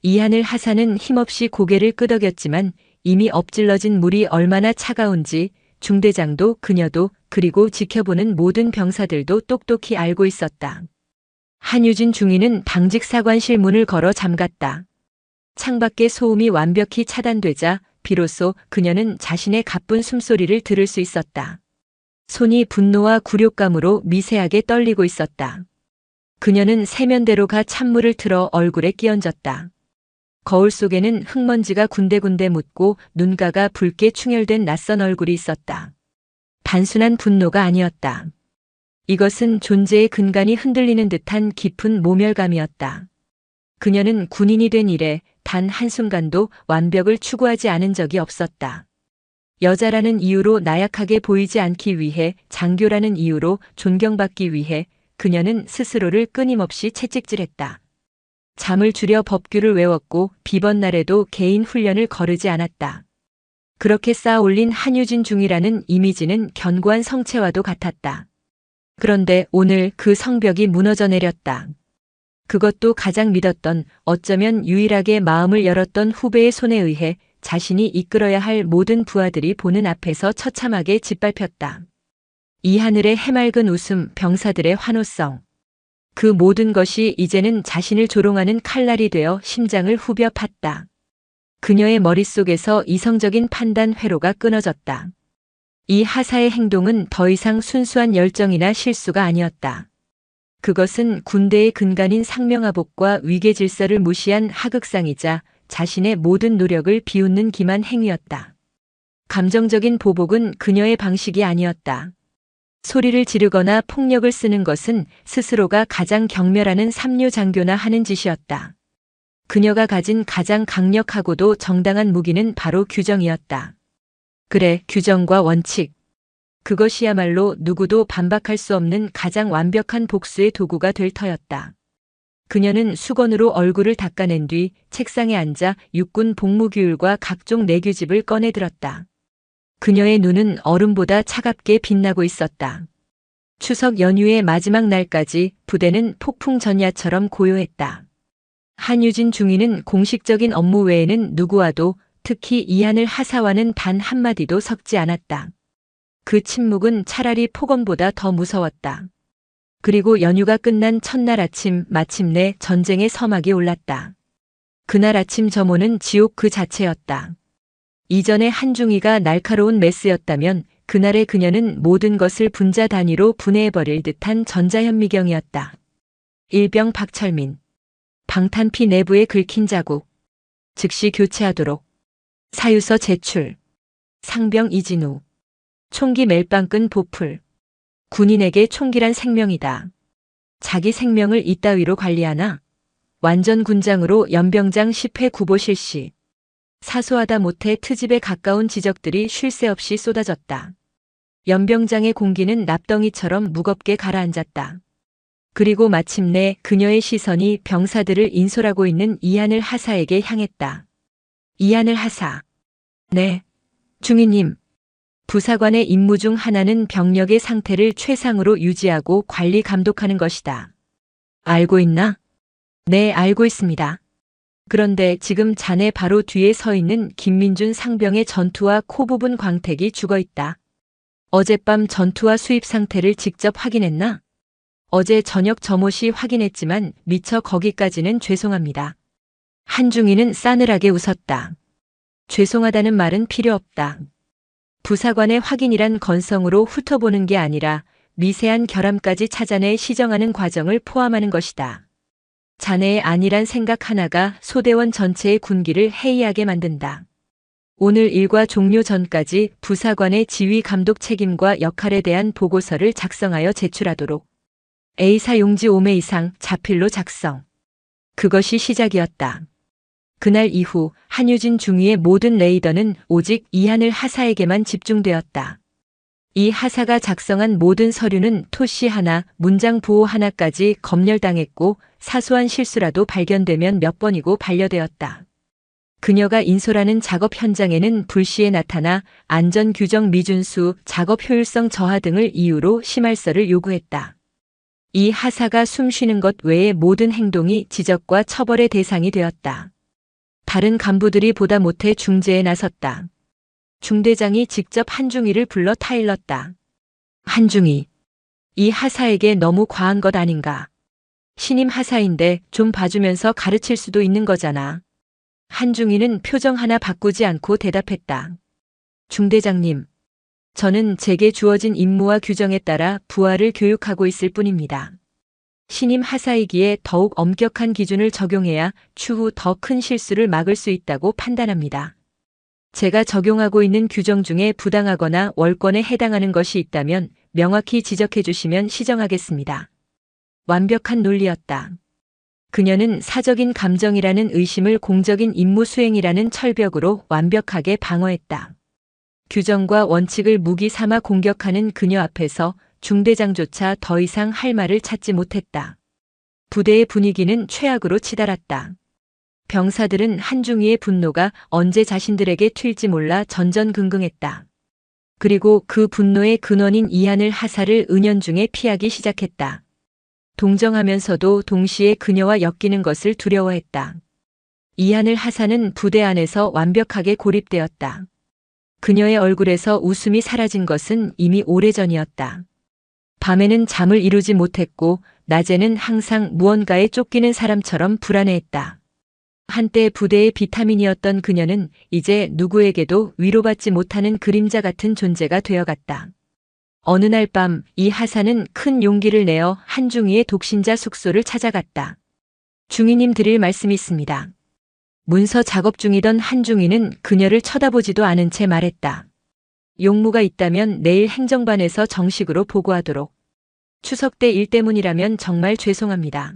이하늘 하사는 힘없이 고개를 끄덕였지만 이미 엎질러진 물이 얼마나 차가운지 중대장도 그녀도 그리고 지켜보는 모든 병사들도 똑똑히 알고 있었다. 한유진 중위는 당직 사관실 문을 걸어 잠갔다. 창밖의 소음이 완벽히 차단되자 비로소 그녀는 자신의 가쁜 숨소리를 들을 수 있었다. 손이 분노와 굴욕감으로 미세하게 떨리고 있었다. 그녀는 세면대로 가 찬물을 틀어 얼굴에 끼얹었다. 거울 속에는 흙먼지가 군데군데 묻고 눈가가 붉게 충혈된 낯선 얼굴이 있었다. 단순한 분노가 아니었다. 이것은 존재의 근간이 흔들리는 듯한 깊은 모멸감이었다. 그녀는 군인이 된 이래 단 한순간도 완벽을 추구하지 않은 적이 없었다. 여자라는 이유로 나약하게 보이지 않기 위해, 장교라는 이유로 존경받기 위해 그녀는 스스로를 끊임없이 채찍질했다. 잠을 줄여 법규를 외웠고 비번 날에도 개인 훈련을 거르지 않았다. 그렇게 쌓아 올린 한유진 중이라는 이미지는 견고한 성체와도 같았다. 그런데 오늘 그 성벽이 무너져 내렸다. 그것도 가장 믿었던, 어쩌면 유일하게 마음을 열었던 후배의 손에 의해 자신이 이끌어야 할 모든 부하들이 보는 앞에서 처참하게 짓밟혔다. 이 하늘의 해맑은 웃음, 병사들의 환호성. 그 모든 것이 이제는 자신을 조롱하는 칼날이 되어 심장을 후벼 팠다. 그녀의 머릿속에서 이성적인 판단 회로가 끊어졌다. 이 하사의 행동은 더 이상 순수한 열정이나 실수가 아니었다. 그것은 군대의 근간인 상명하복과 위계 질서를 무시한 하극상이자 자신의 모든 노력을 비웃는 기만 행위였다. 감정적인 보복은 그녀의 방식이 아니었다. 소리를 지르거나 폭력을 쓰는 것은 스스로가 가장 경멸하는 삼류 장교나 하는 짓이었다. 그녀가 가진 가장 강력하고도 정당한 무기는 바로 규정이었다. 그래, 규정과 원칙. 그것이야말로 누구도 반박할 수 없는 가장 완벽한 복수의 도구가 될 터였다. 그녀는 수건으로 얼굴을 닦아낸 뒤 책상에 앉아 육군 복무규율과 각종 내규집을 꺼내들었다. 그녀의 눈은 얼음보다 차갑게 빛나고 있었다. 추석 연휴의 마지막 날까지 부대는 폭풍 전야처럼 고요했다. 한유진 중위는 공식적인 업무 외에는 누구와도, 특히 이하늘 하사와는 단 한마디도 섞지 않았다. 그 침묵은 차라리 폭언보다 더 무서웠다. 그리고 연휴가 끝난 첫날 아침 마침내 전쟁의 서막이 올랐다. 그날 아침 점호는 지옥 그 자체였다. 이전에 한중이가 날카로운 메스였다면 그날의 그녀는 모든 것을 분자 단위로 분해해버릴 듯한 전자현미경이었다. 일병 박철민. 방탄피 내부에 긁힌 자국. 즉시 교체하도록. 사유서 제출. 상병 이진우. 총기 멜빵끈 보풀. 군인에게 총기란 생명이다. 자기 생명을 이따위로 관리하나? 완전 군장으로 연병장 10회 구보 실시. 사소하다 못해 트집에 가까운 지적들이 쉴 새 없이 쏟아졌다. 연병장의 공기는 납덩이처럼 무겁게 가라앉았다. 그리고 마침내 그녀의 시선이 병사들을 인솔하고 있는 이하늘 하사에게 향했다. 이하늘 하사. 네. 중위님. 부사관의 임무 중 하나는 병력의 상태를 최상으로 유지하고 관리 감독하는 것이다. 알고 있나? 네, 알고 있습니다. 그런데 지금 자네 바로 뒤에 서 있는 김민준 상병의 전투와 코 부분 광택이 죽어 있다. 어젯밤 전투와 수입 상태를 직접 확인했나? 어제 저녁 점호 시 확인했지만 미처 거기까지는 죄송합니다. 한중이는 싸늘하게 웃었다. 죄송하다는 말은 필요 없다. 부사관의 확인이란 건성으로 훑어보는 게 아니라 미세한 결함까지 찾아내 시정하는 과정을 포함하는 것이다. 자네의 안일한 생각 하나가 소대원 전체의 군기를 해이하게 만든다. 오늘 일과 종료 전까지 부사관의 지휘 감독 책임과 역할에 대한 보고서를 작성하여 제출하도록. A사 용지 5매 이상 자필로 작성. 그것이 시작이었다. 그날 이후 한유진 중위의 모든 레이더는 오직 이하늘 하사에게만 집중되었다. 이 하사가 작성한 모든 서류는 토시 하나, 문장 보호 하나까지 검열당했고 사소한 실수라도 발견되면 몇 번이고 반려되었다. 그녀가 인솔하는 작업 현장에는 불시에 나타나 안전규정 미준수, 작업 효율성 저하 등을 이유로 심할서를 요구했다. 이 하사가 숨쉬는 것 외의 모든 행동이 지적과 처벌의 대상이 되었다. 다른 간부들이 보다 못해 중재에 나섰다. 중대장이 직접 한중이를 불러 타일렀다. 한중이, 이 하사에게 너무 과한 것 아닌가? 신임 하사인데 좀 봐주면서 가르칠 수도 있는 거잖아. 한중이는 표정 하나 바꾸지 않고 대답했다. 중대장님, 저는 제게 주어진 임무와 규정에 따라 부하를 교육하고 있을 뿐입니다. 신임 하사이기에 더욱 엄격한 기준을 적용해야 추후 더 큰 실수를 막을 수 있다고 판단합니다. 제가 적용하고 있는 규정 중에 부당하거나 월권에 해당하는 것이 있다면 명확히 지적해 주시면 시정하겠습니다. 완벽한 논리였다. 그녀는 사적인 감정이라는 의심을 공적인 임무 수행이라는 철벽으로 완벽하게 방어했다. 규정과 원칙을 무기 삼아 공격하는 그녀 앞에서 중대장조차 더 이상 할 말을 찾지 못했다. 부대의 분위기는 최악으로 치달았다. 병사들은 한중이의 분노가 언제 자신들에게 튈지 몰라 전전긍긍했다. 그리고 그 분노의 근원인 이하늘 하사를 은연중에 피하기 시작했다. 동정하면서도 동시에 그녀와 엮이는 것을 두려워했다. 이하늘 하사는 부대 안에서 완벽하게 고립되었다. 그녀의 얼굴에서 웃음이 사라진 것은 이미 오래전이었다. 밤에는 잠을 이루지 못했고 낮에는 항상 무언가에 쫓기는 사람처럼 불안해했다. 한때 부대의 비타민이었던 그녀는 이제 누구에게도 위로받지 못하는 그림자 같은 존재가 되어갔다. 어느 날 밤 이 하사는 큰 용기를 내어 한중이의 독신자 숙소를 찾아갔다. 중위님 드릴 말씀이 있습니다. 문서 작업 중이던 한중이는 그녀를 쳐다보지도 않은 채 말했다. 용무가 있다면 내일 행정반에서 정식으로 보고하도록. 추석 때 일 때문이라면 정말 죄송합니다.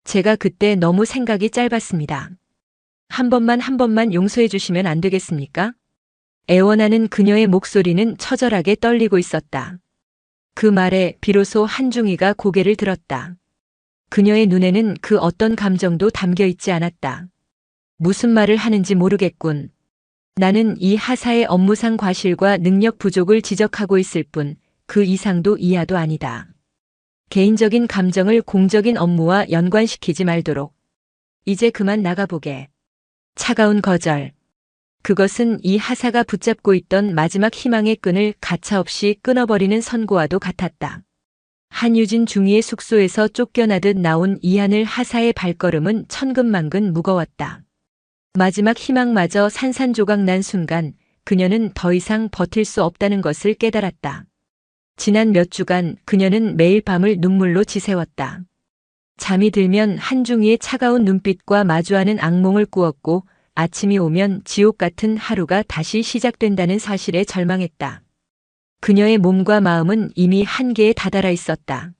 제가 그때 너무 생각이 짧았습니다. 한 번만 용서해 주시면 안 되겠습니까? 애원하는 그녀의 목소리는 처절하게 떨리고 있었다. 그 말에 비로소 한중이가 고개를 들었다. 그녀의 눈에는 그 어떤 감정도 담겨 있지 않았다. 무슨 말을 하는지 모르겠군. 나는 이 하사의 업무상 과실과 능력 부족을 지적하고 있을 뿐 그 이상도 이하도 아니다. 개인적인 감정을 공적인 업무와 연관시키지 말도록. 이제 그만 나가보게. 차가운 거절. 그것은 이 하사가 붙잡고 있던 마지막 희망의 끈을 가차없이 끊어버리는 선고와도 같았다. 한유진 중위의 숙소에서 쫓겨나듯 나온 이하늘 하사의 발걸음은 천근만근 무거웠다. 마지막 희망마저 산산조각 난 순간 그녀는 더 이상 버틸 수 없다는 것을 깨달았다. 지난 몇 주간 그녀는 매일 밤을 눈물로 지새웠다. 잠이 들면 한중이의 차가운 눈빛과 마주하는 악몽을 꾸었고 아침이 오면 지옥 같은 하루가 다시 시작된다는 사실에 절망했다. 그녀의 몸과 마음은 이미 한계에 다다라 있었다.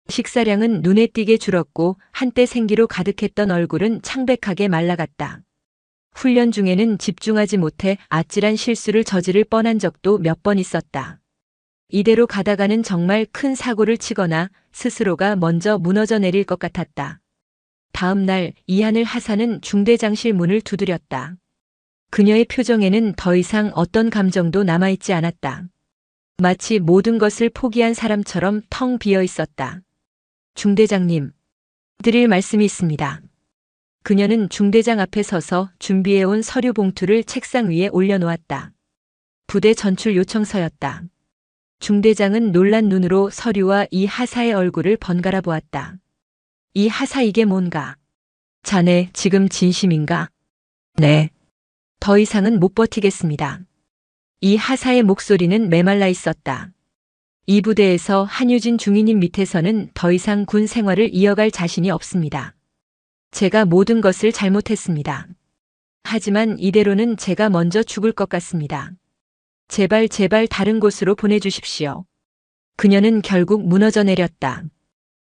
식사량은 눈에 띄게 줄었고 한때 생기로 가득했던 얼굴은 창백하게 말라갔다. 훈련 중에는 집중하지 못해 아찔한 실수를 저지를 뻔한 적도 몇 번 있었다. 이대로 가다가는 정말 큰 사고를 치거나 스스로가 먼저 무너져 내릴 것 같았다. 다음 날 이하늘 하사는 중대장실 문을 두드렸다. 그녀의 표정에는 더 이상 어떤 감정도 남아있지 않았다. 마치 모든 것을 포기한 사람처럼 텅 비어 있었다. 중대장님, 드릴 말씀이 있습니다. 그녀는 중대장 앞에 서서 준비해온 서류 봉투를 책상 위에 올려놓았다. 부대 전출 요청서였다. 중대장은 놀란 눈으로 서류와 이 하사의 얼굴을 번갈아 보았다. 이 하사 이게 뭔가? 자네 지금 진심인가? 네. 더 이상은 못 버티겠습니다. 이 하사의 목소리는 메말라 있었다. 이 부대에서 한유진 중위님 밑에서는 더 이상 군 생활을 이어갈 자신이 없습니다. 제가 모든 것을 잘못했습니다. 하지만 이대로는 제가 먼저 죽을 것 같습니다. 제발 다른 곳으로 보내주십시오. 그녀는 결국 무너져 내렸다.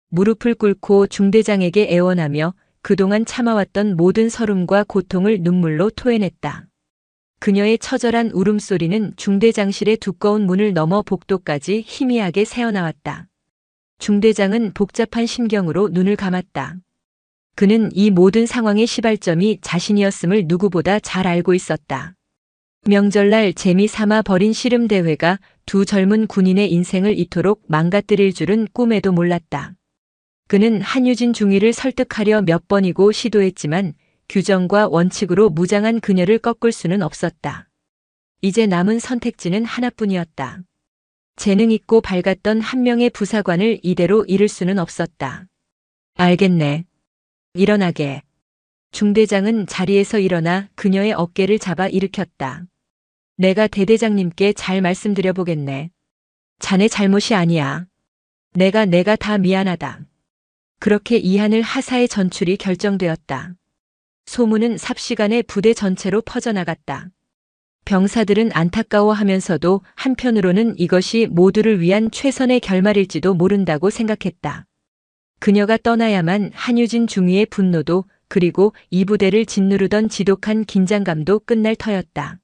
무릎을 꿇고 중대장에게 애원하며 그동안 참아왔던 모든 서름과 고통을 눈물로 토해냈다. 그녀의 처절한 울음소리는 중대장실의 두꺼운 문을 넘어 복도까지 희미하게 새어나왔다. 중대장은 복잡한 심경으로 눈을 감았다. 그는 이 모든 상황의 시발점이 자신이었음을 누구보다 잘 알고 있었다. 명절날 재미삼아 벌인 씨름대회가 두 젊은 군인의 인생을 이토록 망가뜨릴 줄은 꿈에도 몰랐다. 그는 한유진 중위를 설득하려 몇 번이고 시도했지만 규정과 원칙으로 무장한 그녀를 꺾을 수는 없었다. 이제 남은 선택지는 하나뿐이었다. 재능 있고 밝았던 한 명의 부사관을 이대로 잃을 수는 없었다. 알겠네. 일어나게. 중대장은 자리에서 일어나 그녀의 어깨를 잡아 일으켰다. 내가 대대장님께 잘 말씀드려 보겠네. 자네 잘못이 아니야. 내가 다 미안하다. 그렇게 이하늘 하사의 전출이 결정되었다. 소문은 삽시간에 부대 전체로 퍼져나갔다. 병사들은 안타까워하면서도 한편으로는 이것이 모두를 위한 최선의 결말일지도 모른다고 생각했다. 그녀가 떠나야만 한유진 중위의 분노도 그리고 이 부대를 짓누르던 지독한 긴장감도 끝날 터였다.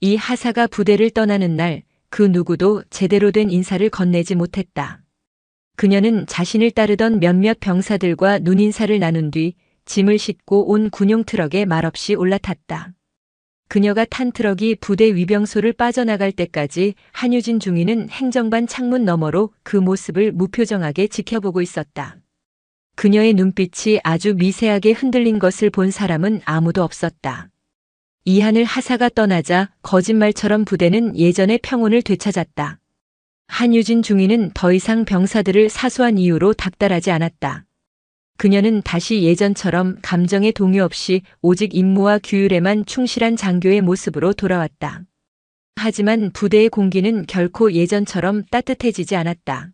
이 하사가 부대를 떠나는 날 그 누구도 제대로 된 인사를 건네지 못했다. 그녀는 자신을 따르던 몇몇 병사들과 눈인사를 나눈 뒤 짐을 싣고 온 군용 트럭에 말없이 올라탔다. 그녀가 탄 트럭이 부대 위병소를 빠져나갈 때까지 한유진 중위는 행정반 창문 너머로 그 모습을 무표정하게 지켜보고 있었다. 그녀의 눈빛이 아주 미세하게 흔들린 것을 본 사람은 아무도 없었다. 이하늘 하사가 떠나자 거짓말처럼 부대는 예전의 평온을 되찾았다. 한유진 중위는 더 이상 병사들을 사소한 이유로 닥달하지 않았다. 그녀는 다시 예전처럼 감정의 동요 없이 오직 임무와 규율에만 충실한 장교의 모습으로 돌아왔다. 하지만 부대의 공기는 결코 예전처럼 따뜻해지지 않았다.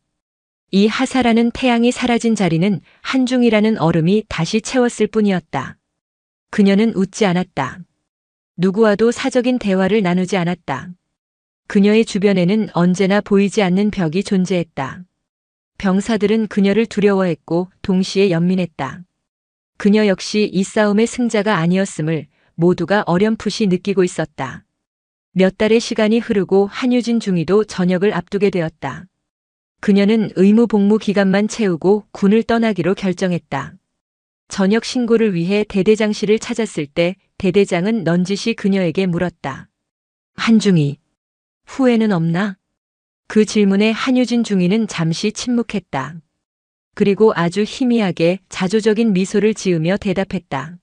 이 하사라는 태양이 사라진 자리는 한중이라는 얼음이 다시 채웠을 뿐이었다. 그녀는 웃지 않았다. 누구와도 사적인 대화를 나누지 않았다. 그녀의 주변에는 언제나 보이지 않는 벽이 존재했다. 병사들은 그녀를 두려워했고 동시에 연민했다. 그녀 역시 이 싸움의 승자가 아니었음을 모두가 어렴풋이 느끼고 있었다. 몇 달의 시간이 흐르고 한유진 중위도 전역을 앞두게 되었다. 그녀는 의무 복무 기간만 채우고 군을 떠나기로 결정했다. 전역 신고를 위해 대대장실을 찾았을 때 대대장은 넌지시 그녀에게 물었다. 한중위, 후회는 없나? 그 질문에 한유진 중위는 잠시 침묵했다. 그리고 아주 희미하게 자조적인 미소를 지으며 대답했다.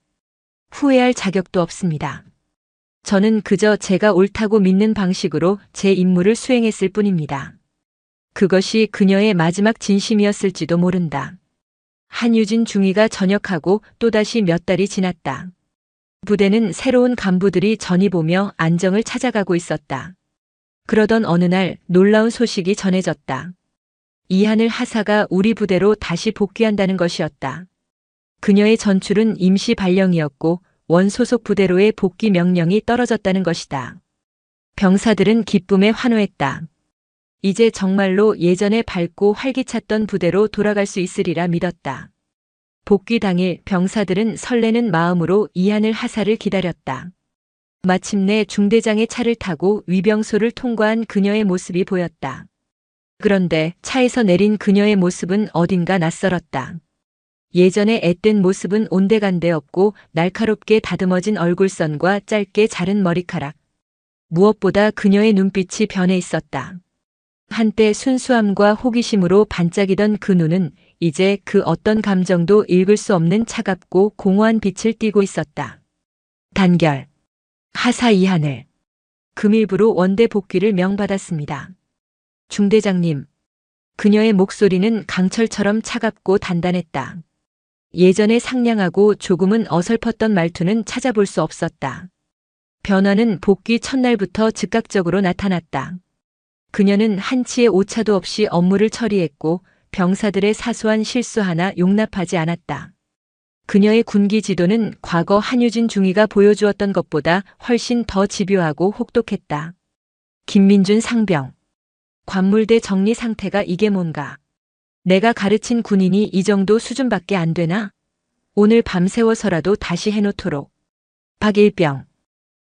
후회할 자격도 없습니다. 저는 그저 제가 옳다고 믿는 방식으로 제 임무를 수행했을 뿐입니다. 그것이 그녀의 마지막 진심이었을지도 모른다. 한유진 중위가 전역하고 또다시 몇 달이 지났다. 부대는 새로운 간부들이 전입오며 안정을 찾아가고 있었다. 그러던 어느 날 놀라운 소식이 전해졌다. 이하늘 하사가 우리 부대로 다시 복귀한다는 것이었다. 그녀의 전출은 임시 발령이었고 원소속 부대로의 복귀 명령이 떨어졌다는 것이다. 병사들은 기쁨에 환호했다. 이제 정말로 예전에 밝고 활기찼던 부대로 돌아갈 수 있으리라 믿었다. 복귀 당일 병사들은 설레는 마음으로 이하늘 하사를 기다렸다. 마침내 중대장의 차를 타고 위병소를 통과한 그녀의 모습이 보였다. 그런데 차에서 내린 그녀의 모습은 어딘가 낯설었다. 예전의 앳된 모습은 온데간데 없고 날카롭게 다듬어진 얼굴선과 짧게 자른 머리카락. 무엇보다 그녀의 눈빛이 변해 있었다. 한때 순수함과 호기심으로 반짝이던 그 눈은 이제 그 어떤 감정도 읽을 수 없는 차갑고 공허한 빛을 띠고 있었다. 단결. 하사 이하늘. 금일부로 원대 복귀를 명받았습니다. 중대장님. 그녀의 목소리는 강철처럼 차갑고 단단했다. 예전에 상냥하고 조금은 어설펐던 말투는 찾아볼 수 없었다. 변화는 복귀 첫날부터 즉각적으로 나타났다. 그녀는 한치의 오차도 없이 업무를 처리했고 병사들의 사소한 실수 하나 용납하지 않았다. 그녀의 군기 지도는 과거 한유진 중위가 보여주었던 것보다 훨씬 더 집요하고 혹독했다. 김민준 상병. 관물대 정리 상태가 이게 뭔가. 내가 가르친 군인이 이 정도 수준밖에 안 되나? 오늘 밤새워서라도 다시 해놓도록. 박일병.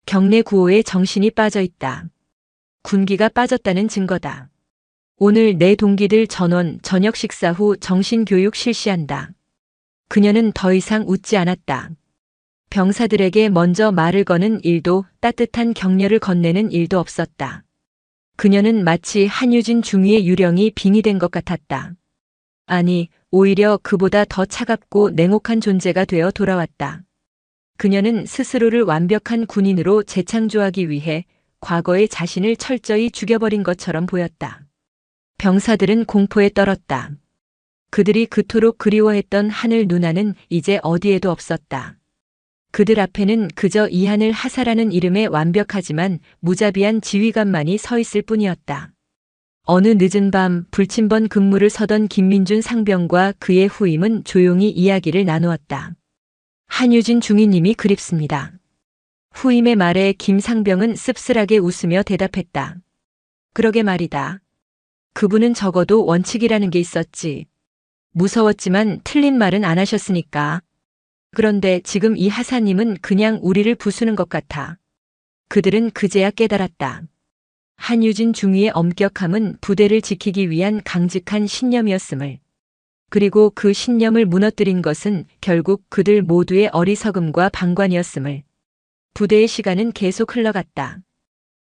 경내 구호에 정신이 빠져 있다. 군기가 빠졌다는 증거다. 오늘 내 동기들 전원 저녁 식사 후 정신교육 실시한다. 그녀는 더 이상 웃지 않았다. 병사들에게 먼저 말을 거는 일도 따뜻한 격려를 건네는 일도 없었다. 그녀는 마치 한유진 중위의 유령이 빙의된 것 같았다. 아니, 오히려 그보다 더 차갑고 냉혹한 존재가 되어 돌아왔다. 그녀는 스스로를 완벽한 군인으로 재창조하기 위해 과거의 자신을 철저히 죽여버린 것처럼 보였다. 병사들은 공포에 떨었다. 그들이 그토록 그리워했던 하늘 누나는 이제 어디에도 없었다. 그들 앞에는 그저 이하늘 하사라는 이름의 완벽하지만 무자비한 지휘관만이 서 있을 뿐이었다. 어느 늦은 밤 불침번 근무를 서던 김민준 상병과 그의 후임은 조용히 이야기를 나누었다. 한유진 중위님이 그립습니다. 후임의 말에 김 상병은 씁쓸하게 웃으며 대답했다. 그러게 말이다. 그분은 적어도 원칙이라는 게 있었지. 무서웠지만 틀린 말은 안 하셨으니까. 그런데 지금 이 하사님은 그냥 우리를 부수는 것 같아. 그들은 그제야 깨달았다. 한유진 중위의 엄격함은 부대를 지키기 위한 강직한 신념이었음을. 그리고 그 신념을 무너뜨린 것은 결국 그들 모두의 어리석음과 방관이었음을. 부대의 시간은 계속 흘러갔다.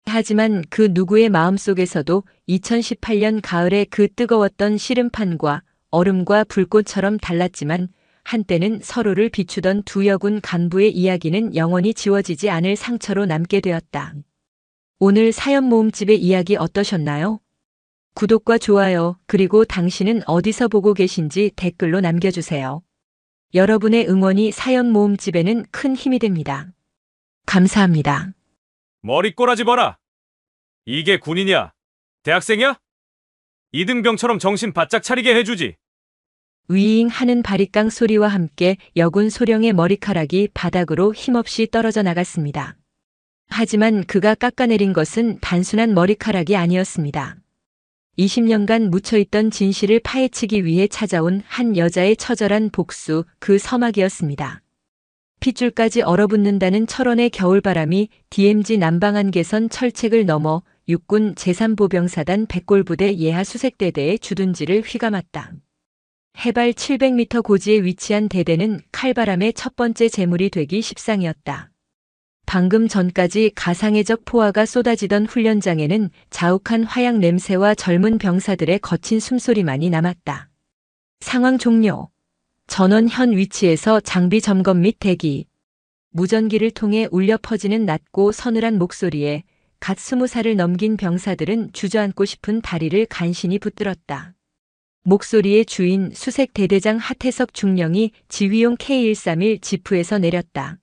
하지만 그 누구의 마음속에서도 2018년 가을의 그 뜨거웠던 씨름판과 얼음과 불꽃처럼 달랐지만 한때는 서로를 비추던 두 여군 간부의 이야기는 영원히 지워지지 않을 상처로 남게 되었다. 오늘 사연 모음집의 이야기 어떠셨나요? 구독과 좋아요, 그리고 당신은 어디서 보고 계신지 댓글로 남겨주세요. 여러분의 응원이 사연 모음집에는 큰 힘이 됩니다. 감사합니다. 머리꼬라지 봐라. 이게 군인이야? 대학생이야? 이등병처럼 정신 바짝 차리게 해주지. 위잉 하는 바리깡 소리와 함께 여군 소령의 머리카락이 바닥으로 힘없이 떨어져 나갔습니다. 하지만 그가 깎아내린 것은 단순한 머리카락이 아니었습니다. 20년간 묻혀있던 진실을 파헤치기 위해 찾아온 한 여자의 처절한 복수, 그 서막이었습니다. 핏줄까지 얼어붙는다는 철원의 겨울바람이 DMZ 남방한계선 철책을 넘어 육군 제3보병사단 백골부대 예하 수색대대의 주둔지를 휘감았다. 해발 700m 고지에 위치한 대대는 칼바람의 첫 번째 제물이 되기 십상이었다. 방금 전까지 가상의적 포화가 쏟아지던 훈련장에는 자욱한 화약 냄새와 젊은 병사들의 거친 숨소리만이 남았다. 상황 종료. 전원 현 위치에서 장비 점검 및 대기. 무전기를 통해 울려 퍼지는 낮고 서늘한 목소리에 갓 20살을 넘긴 병사들은 주저앉고 싶은 다리를 간신히 붙들었다. 목소리의 주인 수색 대대장 하태석 중령이 지휘용 K131 지프에서 내렸다.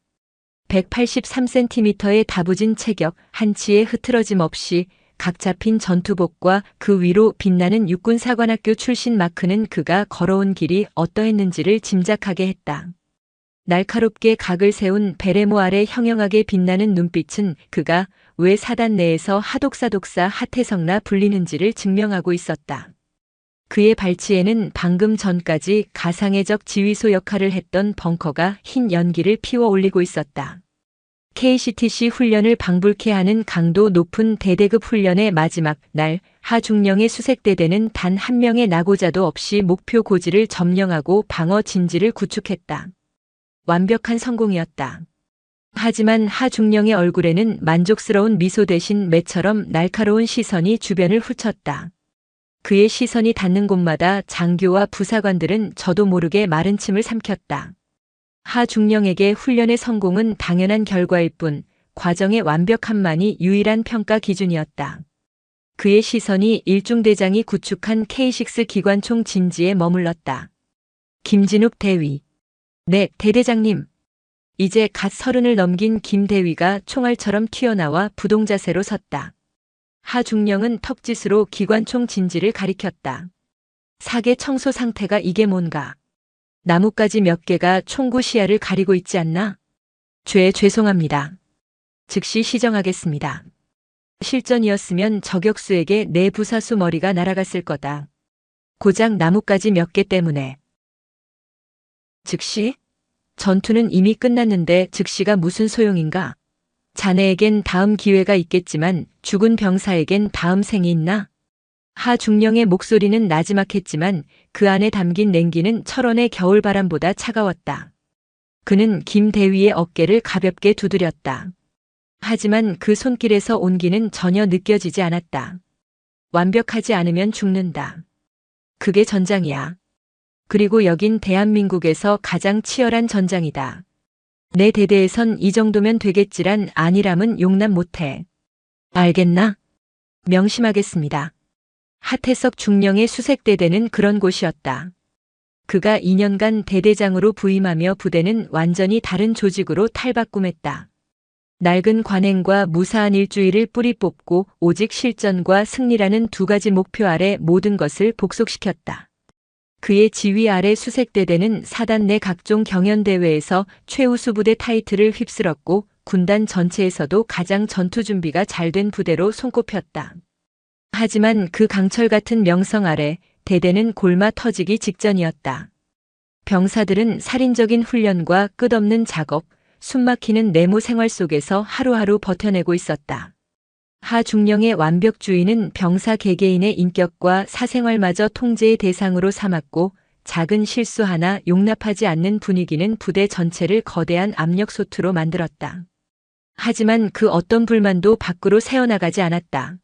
183cm의 다부진 체격, 한치의 흐트러짐 없이 각 잡힌 전투복과 그 위로 빛나는 육군사관학교 출신 마크는 그가 걸어온 길이 어떠했는지를 짐작하게 했다. 날카롭게 각을 세운 베레모 아래 형형하게 빛나는 눈빛은 그가 왜 사단 내에서 하독사독사 하태석나 불리는지를 증명하고 있었다. 그의 발치에는 방금 전까지 가상의적 지휘소 역할을 했던 벙커가 흰 연기를 피워 올리고 있었다. KCTC 훈련을 방불케 하는 강도 높은 대대급 훈련의 마지막 날, 하중령의 수색대대는 단 한 명의 낙오자도 없이 목표 고지를 점령하고 방어 진지를 구축했다. 완벽한 성공이었다. 하지만 하중령의 얼굴에는 만족스러운 미소 대신 매처럼 날카로운 시선이 주변을 훑었다. 그의 시선이 닿는 곳마다 장교와 부사관들은 저도 모르게 마른 침을 삼켰다. 하중령에게 훈련의 성공은 당연한 결과일 뿐 과정의 완벽함만이 유일한 평가 기준이었다. 그의 시선이 일중대장이 구축한 K6 기관총 진지에 머물렀다. 김진욱 대위. 네, 대대장님. 이제 갓 30을 넘긴 김대위가 총알처럼 튀어나와 부동자세로 섰다. 하중령은 턱짓으로 기관총 진지를 가리켰다. 사계 청소 상태가 이게 뭔가. 나뭇가지 몇 개가 총구 시야를 가리고 있지 않나? 죄송합니다. 즉시 시정하겠습니다. 실전이었으면 저격수에게 내 부사수 머리가 날아갔을 거다. 고작 나뭇가지 몇 개 때문에. 즉시? 전투는 이미 끝났는데 즉시가 무슨 소용인가? 자네에겐 다음 기회가 있겠지만 죽은 병사에겐 다음 생이 있나? 하중령의 목소리는 나지막했지만 그 안에 담긴 냉기는 철원의 겨울바람보다 차가웠다. 그는 김대위의 어깨를 가볍게 두드렸다. 하지만 그 손길에서 온기는 전혀 느껴지지 않았다. 완벽하지 않으면 죽는다. 그게 전장이야. 그리고 여긴 대한민국에서 가장 치열한 전장이다. 내 대대에선 이 정도면 되겠지란 안일함은 용납 못해. 알겠나? 명심하겠습니다. 하태석 중령의 수색대대는 그런 곳이었다. 그가 2년간 대대장으로 부임하며 부대는 완전히 다른 조직으로 탈바꿈했다. 낡은 관행과 무사한 일주일을 뿌리 뽑고 오직 실전과 승리라는 두 가지 목표 아래 모든 것을 복속시켰다. 그의 지휘 아래 수색대대는 사단 내 각종 경연대회에서 최우수 부대 타이틀을 휩쓸었고 군단 전체에서도 가장 전투 준비가 잘 된 부대로 손꼽혔다. 하지만 그 강철 같은 명성 아래 대대는 골마 터지기 직전이었다. 병사들은 살인적인 훈련과 끝없는 작업, 숨막히는 내무 생활 속에서 하루하루 버텨내고 있었다. 하중령의 완벽주의는 병사 개개인의 인격과 사생활마저 통제의 대상으로 삼았고 작은 실수 하나 용납하지 않는 분위기는 부대 전체를 거대한 압력소투로 만들었다. 하지만 그 어떤 불만도 밖으로 새어나가지 않았다.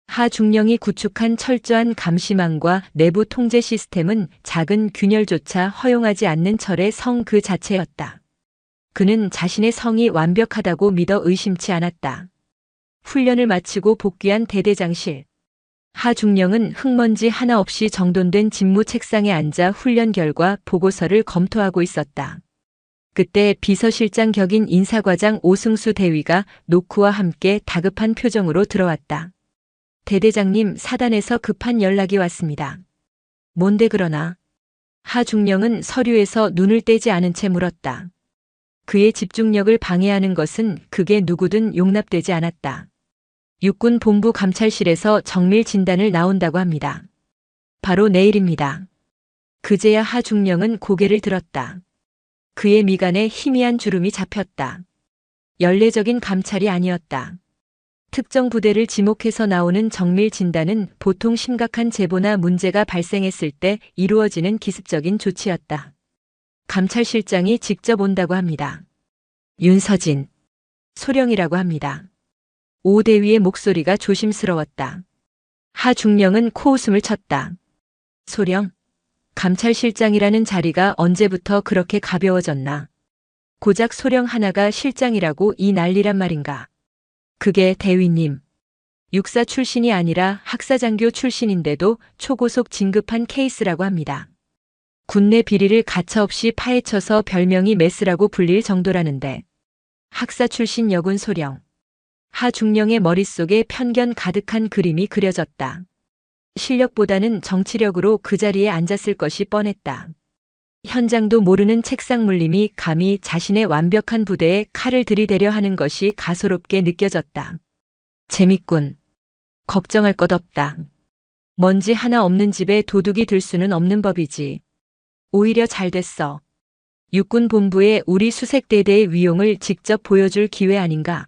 하중령이 구축한 철저한 감시망과 내부 통제 시스템은 작은 균열조차 허용하지 않는 철의 성 그 자체였다. 그는 자신의 성이 완벽하다고 믿어 의심치 않았다. 훈련을 마치고 복귀한 대대장실. 하중령은 흙먼지 하나 없이 정돈된 집무 책상에 앉아 훈련 결과 보고서를 검토하고 있었다. 그때 비서실장 격인 인사과장 오승수 대위가 노크와 함께 다급한 표정으로 들어왔다. 대대장님, 사단에서 급한 연락이 왔습니다. 뭔데 그러나? 하중령은 서류에서 눈을 떼지 않은 채 물었다. 그의 집중력을 방해하는 것은 그게 누구든 용납되지 않았다. 육군 본부 감찰실에서 정밀 진단을 나온다고 합니다. 바로 내일입니다. 그제야 하중령은 고개를 들었다. 그의 미간에 희미한 주름이 잡혔다. 연례적인 감찰이 아니었다. 특정 부대를 지목해서 나오는 정밀 진단은 보통 심각한 제보나 문제가 발생했을 때 이루어지는 기습적인 조치였다. 감찰실장이 직접 온다고 합니다. 윤서진, 소령이라고 합니다. 오 대위의 목소리가 조심스러웠다. 하중령은 코웃음을 쳤다. 소령, 감찰실장이라는 자리가 언제부터 그렇게 가벼워졌나? 고작 소령 하나가 실장이라고 이 난리란 말인가? 그게 대위님. 육사 출신이 아니라 학사장교 출신인데도 초고속 진급한 케이스라고 합니다. 군내 비리를 가차없이 파헤쳐서 별명이 메스라고 불릴 정도라는데. 학사 출신 여군 소령. 하중령의 머릿속에 편견 가득한 그림이 그려졌다. 실력보다는 정치력으로 그 자리에 앉았을 것이 뻔했다. 현장도 모르는 책상 물림이 감히 자신의 완벽한 부대에 칼을 들이대려 하는 것이 가소롭게 느껴졌다. 재밌군. 걱정할 것 없다. 먼지 하나 없는 집에 도둑이 들 수는 없는 법이지. 오히려 잘 됐어. 육군 본부에 우리 수색대대의 위용을 직접 보여줄 기회 아닌가.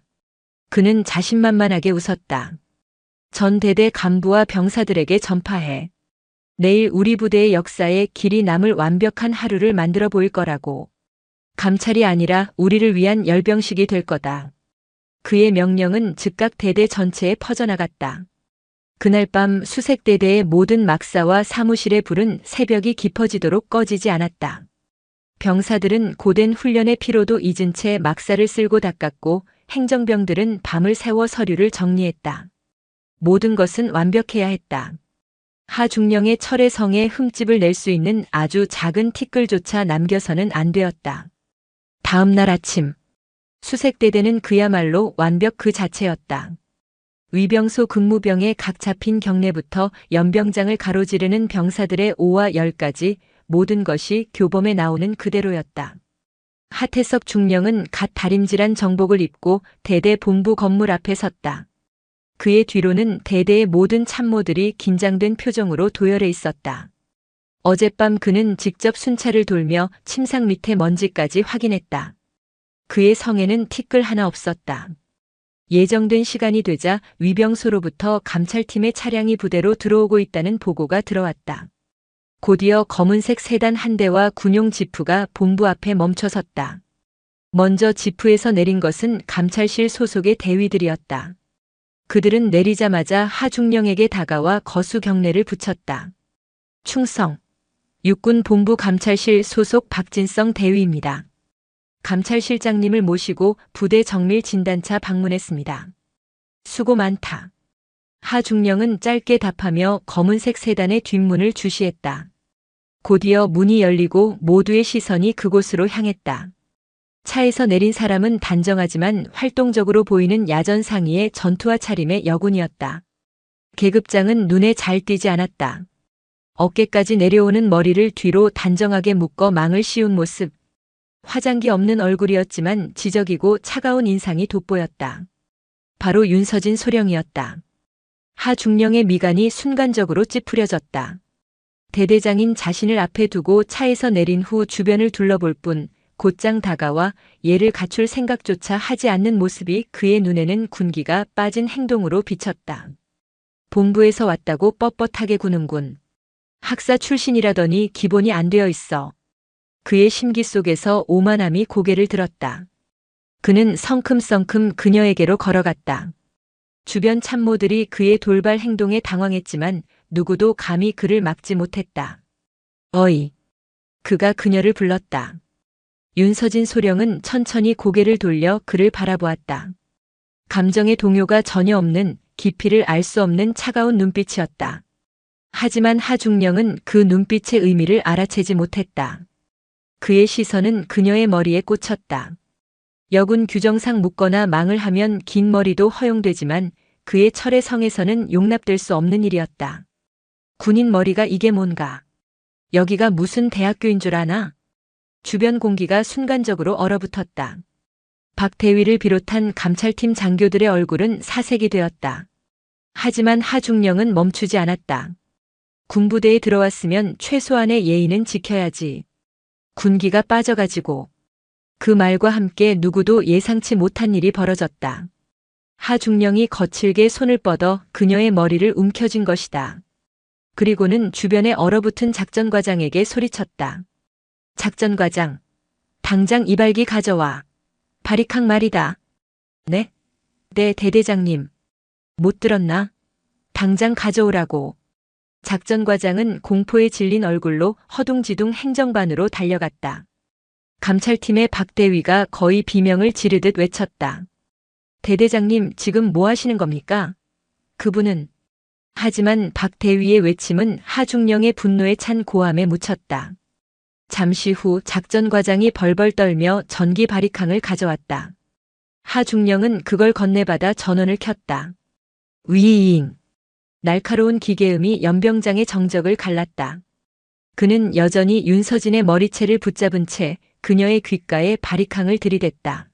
그는 자신만만하게 웃었다. 전 대대 간부와 병사들에게 전파해. 내일 우리 부대의 역사에 길이 남을 완벽한 하루를 만들어 보일 거라고. 감찰이 아니라 우리를 위한 열병식이 될 거다. 그의 명령은 즉각 대대 전체에 퍼져나갔다. 그날 밤 수색대대의 모든 막사와 사무실의 불은 새벽이 깊어지도록 꺼지지 않았다. 병사들은 고된 훈련의 피로도 잊은 채 막사를 쓸고 닦았고 행정병들은 밤을 새워 서류를 정리했다. 모든 것은 완벽해야 했다. 하중령의 철의 성에 흠집을 낼 수 있는 아주 작은 티끌조차 남겨서는 안 되었다. 다음 날 아침, 수색대대는 그야말로 완벽 그 자체였다. 위병소 근무병의 각 잡힌 경례부터 연병장을 가로지르는 병사들의 5와 10까지 모든 것이 교범에 나오는 그대로였다. 하태석 중령은 갓 다림질한 정복을 입고 대대 본부 건물 앞에 섰다. 그의 뒤로는 대대의 모든 참모들이 긴장된 표정으로 도열해 있었다. 어젯밤 그는 직접 순찰을 돌며 침상 밑에 먼지까지 확인했다. 그의 성에는 티끌 하나 없었다. 예정된 시간이 되자 위병소로부터 감찰팀의 차량이 부대로 들어오고 있다는 보고가 들어왔다. 곧이어 검은색 세단 한 대와 군용 지프가 본부 앞에 멈춰섰다. 먼저 지프에서 내린 것은 감찰실 소속의 대위들이었다. 그들은 내리자마자 하중령에게 다가와 거수 경례를 붙였다. 충성. 육군 본부 감찰실 소속 박진성 대위입니다. 감찰실장님을 모시고 부대 정밀 진단차 방문했습니다. 수고 많다. 하중령은 짧게 답하며 검은색 세단의 뒷문을 주시했다. 곧이어 문이 열리고 모두의 시선이 그곳으로 향했다. 차에서 내린 사람은 단정하지만 활동적으로 보이는 야전 상의의 전투화 차림의 여군이었다. 계급장은 눈에 잘 띄지 않았다. 어깨까지 내려오는 머리를 뒤로 단정하게 묶어 망을 씌운 모습. 화장기 없는 얼굴이었지만 지적이고 차가운 인상이 돋보였다. 바로 윤서진 소령이었다. 하중령의 미간이 순간적으로 찌푸려졌다. 대대장인 자신을 앞에 두고 차에서 내린 후 주변을 둘러볼 뿐 곧장 다가와 예를 갖출 생각조차 하지 않는 모습이 그의 눈에는 군기가 빠진 행동으로 비쳤다. 본부에서 왔다고 뻣뻣하게 구는군. 학사 출신이라더니 기본이 안 되어 있어. 그의 심기 속에서 오만함이 고개를 들었다. 그는 성큼성큼 그녀에게로 걸어갔다. 주변 참모들이 그의 돌발 행동에 당황했지만 누구도 감히 그를 막지 못했다. 어이. 그가 그녀를 불렀다. 윤서진 소령은 천천히 고개를 돌려 그를 바라보았다. 감정의 동요가 전혀 없는 깊이를 알 수 없는 차가운 눈빛이었다. 하지만 하중령은 그 눈빛의 의미를 알아채지 못했다. 그의 시선은 그녀의 머리에 꽂혔다. 여군 규정상 묶거나 망을 하면 긴 머리도 허용되지만 그의 철의 성에서는 용납될 수 없는 일이었다. 군인 머리가 이게 뭔가. 여기가 무슨 대학교인 줄 아나? 주변 공기가 순간적으로 얼어붙었다. 박 대위를 비롯한 감찰팀 장교들의 얼굴은 사색이 되었다. 하지만 하중령은 멈추지 않았다. 군부대에 들어왔으면 최소한의 예의는 지켜야지. 군기가 빠져가지고. 그 말과 함께 누구도 예상치 못한 일이 벌어졌다. 하중령이 거칠게 손을 뻗어 그녀의 머리를 움켜쥔 것이다. 그리고는 주변에 얼어붙은 작전과장에게 소리쳤다. 작전과장, 당장 이발기 가져와. 바리캉 말이다. 네? 네, 대대장님. 못 들었나? 당장 가져오라고. 작전과장은 공포에 질린 얼굴로 허둥지둥 행정반으로 달려갔다. 감찰팀의 박 대위가 거의 비명을 지르듯 외쳤다. 대대장님, 지금 뭐 하시는 겁니까? 그분은. 하지만 박 대위의 외침은 하중령의 분노에 찬 고함에 묻혔다. 잠시 후 작전과장이 벌벌 떨며 전기 바리캉을 가져왔다. 하중령은 그걸 건네받아 전원을 켰다. 위잉. 날카로운 기계음이 연병장의 정적을 갈랐다. 그는 여전히 윤서진의 머리채를 붙잡은 채 그녀의 귓가에 바리캉을 들이댔다.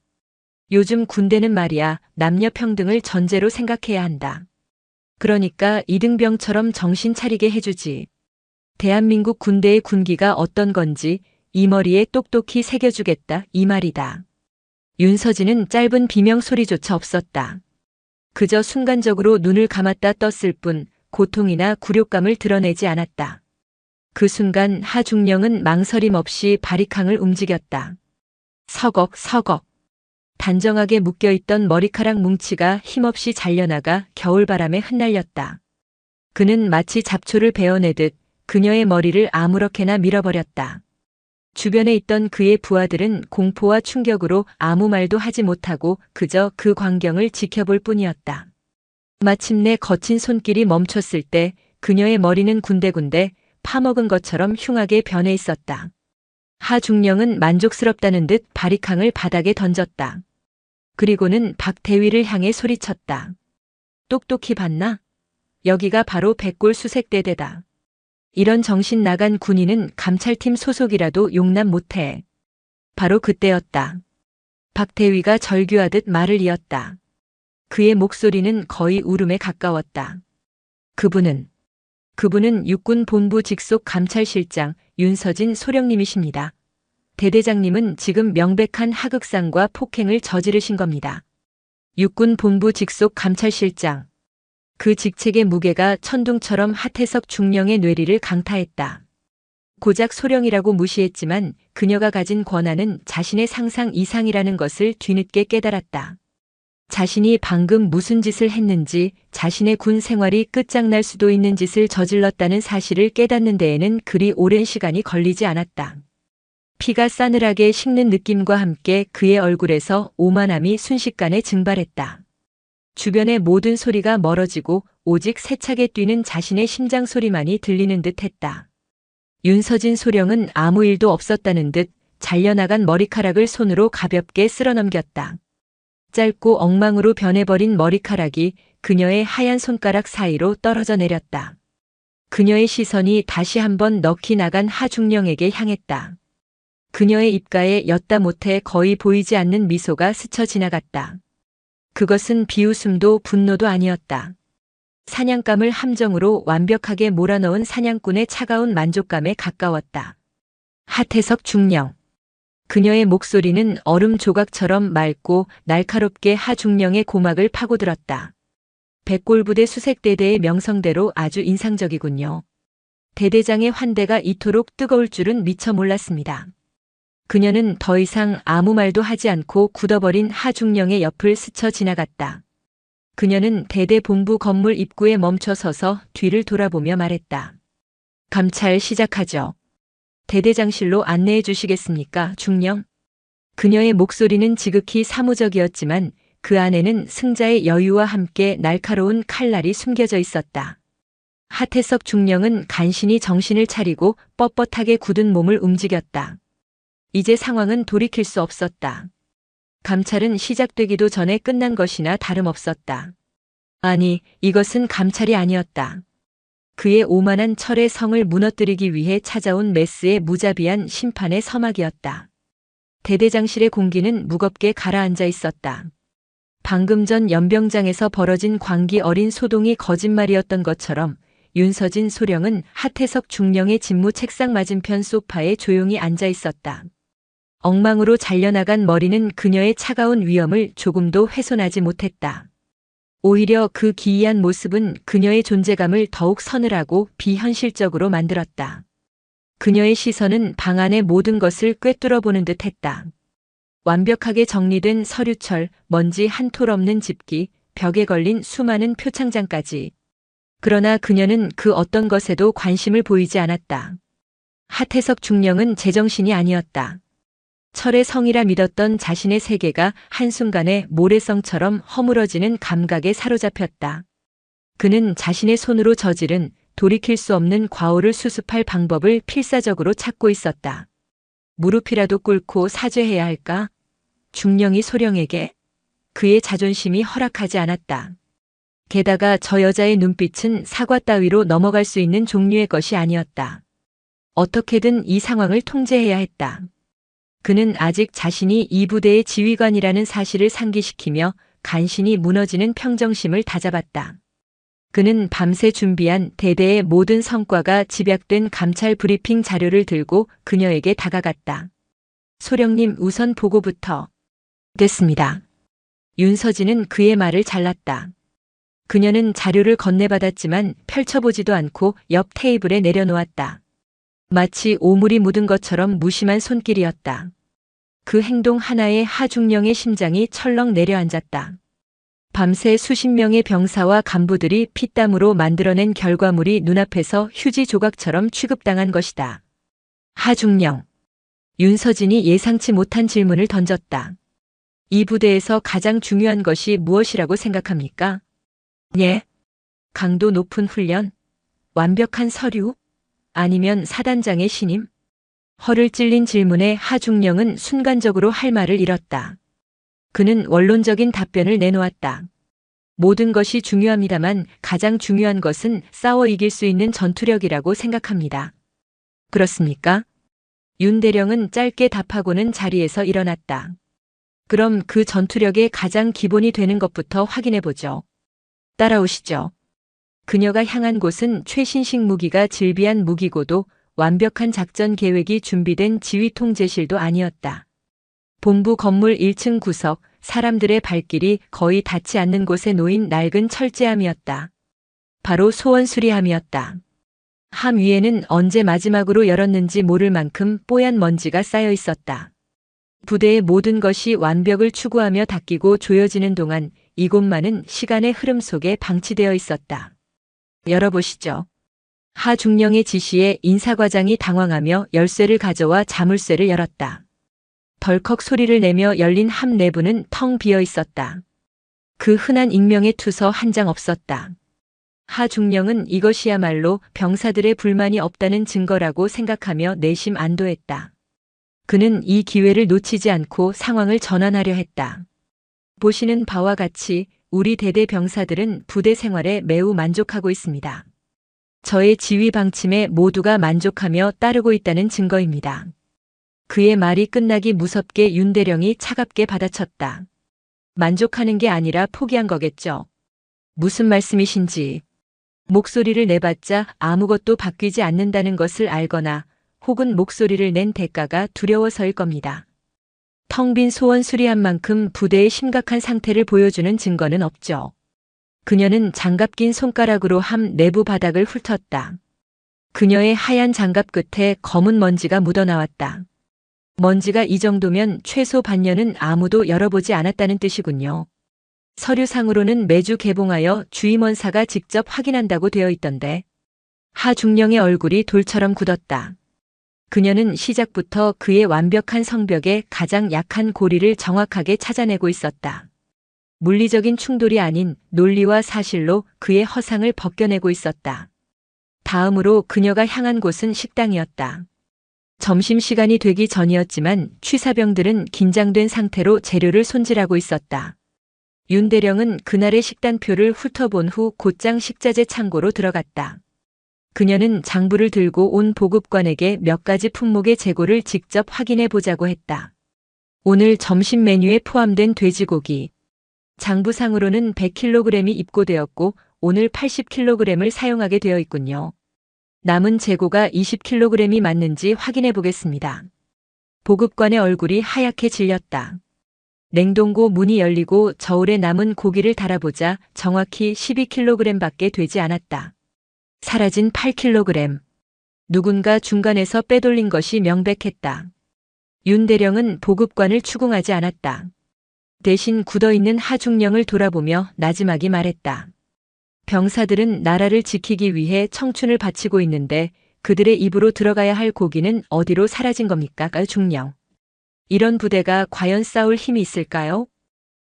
요즘 군대는 말이야, 남녀 평등을 전제로 생각해야 한다. 그러니까 이등병처럼 정신 차리게 해주지. 대한민국 군대의 군기가 어떤 건지 이 머리에 똑똑히 새겨주겠다 이 말이다. 윤서진은 짧은 비명 소리조차 없었다. 그저 순간적으로 눈을 감았다 떴을 뿐 고통이나 굴욕감을 드러내지 않았다. 그 순간 하중령은 망설임 없이 바리캉을 움직였다. 서걱 서걱. 단정하게 묶여있던 머리카락 뭉치가 힘없이 잘려나가 겨울바람에 흩날렸다. 그는 마치 잡초를 베어내듯 그녀의 머리를 아무렇게나 밀어버렸다. 주변에 있던 그의 부하들은 공포와 충격으로 아무 말도 하지 못하고 그저 그 광경을 지켜볼 뿐이었다. 마침내 거친 손길이 멈췄을 때 그녀의 머리는 군데군데 파먹은 것처럼 흉하게 변해 있었다. 하중령은 만족스럽다는 듯 바리캉을 바닥에 던졌다. 그리고는 박대위를 향해 소리쳤다. 똑똑히 봤나? 여기가 바로 백골 수색대대다. 이런 정신 나간 군인은 감찰팀 소속이라도 용납 못해. 바로 그때였다. 박대위가 절규하듯 말을 이었다. 그의 목소리는 거의 울음에 가까웠다. 그분은 육군 본부 직속 감찰실장 윤서진 소령님이십니다. 대대장님은 지금 명백한 하극상과 폭행을 저지르신 겁니다. 육군 본부 직속 감찰실장. 그 직책의 무게가 천둥처럼 하태석 중령의 뇌리를 강타했다. 고작 소령이라고 무시했지만 그녀가 가진 권한은 자신의 상상 이상이라는 것을 뒤늦게 깨달았다. 자신이 방금 무슨 짓을 했는지, 자신의 군 생활이 끝장날 수도 있는 짓을 저질렀다는 사실을 깨닫는 데에는 그리 오랜 시간이 걸리지 않았다. 피가 싸늘하게 식는 느낌과 함께 그의 얼굴에서 오만함이 순식간에 증발했다. 주변의 모든 소리가 멀어지고 오직 세차게 뛰는 자신의 심장 소리만이 들리는 듯 했다. 윤서진 소령은 아무 일도 없었다는 듯 잘려나간 머리카락을 손으로 가볍게 쓸어넘겼다. 짧고 엉망으로 변해버린 머리카락이 그녀의 하얀 손가락 사이로 떨어져 내렸다. 그녀의 시선이 다시 한번 넋이 나간 하중령에게 향했다. 그녀의 입가에 엿다 못해 거의 보이지 않는 미소가 스쳐 지나갔다. 그것은 비웃음도 분노도 아니었다. 사냥감을 함정으로 완벽하게 몰아넣은 사냥꾼의 차가운 만족감에 가까웠다. 하태석 중령. 그녀의 목소리는 얼음 조각처럼 맑고 날카롭게 하중령의 고막을 파고들었다. 백골부대 수색대대의 명성대로 아주 인상적이군요. 대대장의 환대가 이토록 뜨거울 줄은 미처 몰랐습니다. 그녀는 더 이상 아무 말도 하지 않고 굳어버린 하중령의 옆을 스쳐 지나갔다. 그녀는 대대 본부 건물 입구에 멈춰 서서 뒤를 돌아보며 말했다. 감찰 시작하죠. 대대장실로 안내해 주시겠습니까, 중령? 그녀의 목소리는 지극히 사무적이었지만 그 안에는 승자의 여유와 함께 날카로운 칼날이 숨겨져 있었다. 하태석 중령은 간신히 정신을 차리고 뻣뻣하게 굳은 몸을 움직였다. 이제 상황은 돌이킬 수 없었다. 감찰은 시작되기도 전에 끝난 것이나 다름없었다. 아니, 이것은 감찰이 아니었다. 그의 오만한 철의 성을 무너뜨리기 위해 찾아온 메스의 무자비한 심판의 서막이었다. 대대장실의 공기는 무겁게 가라앉아 있었다. 방금 전 연병장에서 벌어진 광기 어린 소동이 거짓말이었던 것처럼 윤서진 소령은 하태석 중령의 집무 책상 맞은편 소파에 조용히 앉아 있었다. 엉망으로 잘려나간 머리는 그녀의 차가운 위엄을 조금도 훼손하지 못했다. 오히려 그 기이한 모습은 그녀의 존재감을 더욱 서늘하고 비현실적으로 만들었다. 그녀의 시선은 방 안의 모든 것을 꿰뚫어 보는 듯 했다. 완벽하게 정리된 서류철, 먼지 한 톨 없는 집기, 벽에 걸린 수많은 표창장까지. 그러나 그녀는 그 어떤 것에도 관심을 보이지 않았다. 하태석 중령은 제정신이 아니었다. 철의 성이라 믿었던 자신의 세계가 한순간에 모래성처럼 허물어지는 감각에 사로잡혔다. 그는 자신의 손으로 저지른 돌이킬 수 없는 과오를 수습할 방법을 필사적으로 찾고 있었다. 무릎이라도 꿇고 사죄해야 할까? 중령이 소령에게 그의 자존심이 허락하지 않았다. 게다가 저 여자의 눈빛은 사과 따위로 넘어갈 수 있는 종류의 것이 아니었다. 어떻게든 이 상황을 통제해야 했다. 그는 아직 자신이 이 부대의 지휘관이라는 사실을 상기시키며 간신히 무너지는 평정심을 다잡았다. 그는 밤새 준비한 대대의 모든 성과가 집약된 감찰 브리핑 자료를 들고 그녀에게 다가갔다. 소령님, 우선 보고부터. 됐습니다. 윤서진은 그의 말을 잘랐다. 그녀는 자료를 건네받았지만 펼쳐보지도 않고 옆 테이블에 내려놓았다. 마치 오물이 묻은 것처럼 무심한 손길이었다. 그 행동 하나에 하중령의 심장이 철렁 내려앉았다. 밤새 수십 명의 병사와 간부들이 피땀으로 만들어낸 결과물이 눈앞에서 휴지 조각처럼 취급당한 것이다. 하중령. 윤서진이 예상치 못한 질문을 던졌다. 이 부대에서 가장 중요한 것이 무엇이라고 생각합니까? 예. 강도 높은 훈련? 완벽한 서류? 아니면 사단장의 신임? 허를 찔린 질문에 하중령은 순간적으로 할 말을 잃었다. 그는 원론적인 답변을 내놓았다. 모든 것이 중요합니다만 가장 중요한 것은 싸워 이길 수 있는 전투력이라고 생각합니다. 그렇습니까? 윤 대령은 짧게 답하고는 자리에서 일어났다. 그럼 그 전투력의 가장 기본이 되는 것부터 확인해 보죠. 따라오시죠. 그녀가 향한 곳은 최신식 무기가 질비한 무기고도 완벽한 작전 계획이 준비된 지휘 통제실도 아니었다. 본부 건물 1층 구석, 사람들의 발길이 거의 닿지 않는 곳에 놓인 낡은 철제함이었다. 바로 소원 수리함이었다. 함 위에는 언제 마지막으로 열었는지 모를 만큼 뽀얀 먼지가 쌓여 있었다. 부대의 모든 것이 완벽을 추구하며 닦이고 조여지는 동안 이곳만은 시간의 흐름 속에 방치되어 있었다. 열어보시죠. 하중령의 지시에 인사과장이 당황하며 열쇠를 가져와 자물쇠를 열었다. 덜컥 소리를 내며 열린 함 내부는 텅 비어 있었다. 그 흔한 익명의 투서 한 장 없었다. 하중령은 이것이야말로 병사들의 불만이 없다는 증거라고 생각하며 내심 안도했다. 그는 이 기회를 놓치지 않고 상황을 전환하려 했다. 보시는 바와 같이 우리 대대 병사들은 부대 생활에 매우 만족하고 있습니다. 저의 지휘 방침에 모두가 만족하며 따르고 있다는 증거입니다. 그의 말이 끝나기 무섭게 윤대령이 차갑게 받아쳤다. 만족하는 게 아니라 포기한 거겠죠. 무슨 말씀이신지. 목소리를 내봤자 아무것도 바뀌지 않는다는 것을 알거나 혹은 목소리를 낸 대가가 두려워서일 겁니다. 텅 빈 소원 수리한 만큼 부대의 심각한 상태를 보여주는 증거는 없죠. 그녀는 장갑 낀 손가락으로 함 내부 바닥을 훑었다. 그녀의 하얀 장갑 끝에 검은 먼지가 묻어나왔다. 먼지가 이 정도면 최소 반년은 아무도 열어보지 않았다는 뜻이군요. 서류상으로는 매주 개봉하여 주임원사가 직접 확인한다고 되어 있던데. 하중령의 얼굴이 돌처럼 굳었다. 그녀는 시작부터 그의 완벽한 성벽에 가장 약한 고리를 정확하게 찾아내고 있었다. 물리적인 충돌이 아닌 논리와 사실로 그의 허상을 벗겨내고 있었다. 다음으로 그녀가 향한 곳은 식당이었다. 점심시간이 되기 전이었지만 취사병들은 긴장된 상태로 재료를 손질하고 있었다. 윤 대령은 그날의 식단표를 훑어본 후 곧장 식자재 창고로 들어갔다. 그녀는 장부를 들고 온 보급관에게 몇 가지 품목의 재고를 직접 확인해 보자고 했다. 오늘 점심 메뉴에 포함된 돼지고기. 장부상으로는 100kg이 입고되었고 오늘 80kg을 사용하게 되어 있군요. 남은 재고가 20kg이 맞는지 확인해 보겠습니다. 보급관의 얼굴이 하얗게 질렸다. 냉동고 문이 열리고 저울에 남은 고기를 달아보자 정확히 12kg밖에 되지 않았다. 사라진 8kg. 누군가 중간에서 빼돌린 것이 명백했다. 윤 대령은 보급관을 추궁하지 않았다. 대신 굳어있는 하중령을 돌아보며 나지막이 말했다. 병사들은 나라를 지키기 위해 청춘을 바치고 있는데 그들의 입으로 들어가야 할 고기는 어디로 사라진 겁니까? 중령. 이런 부대가 과연 싸울 힘이 있을까요?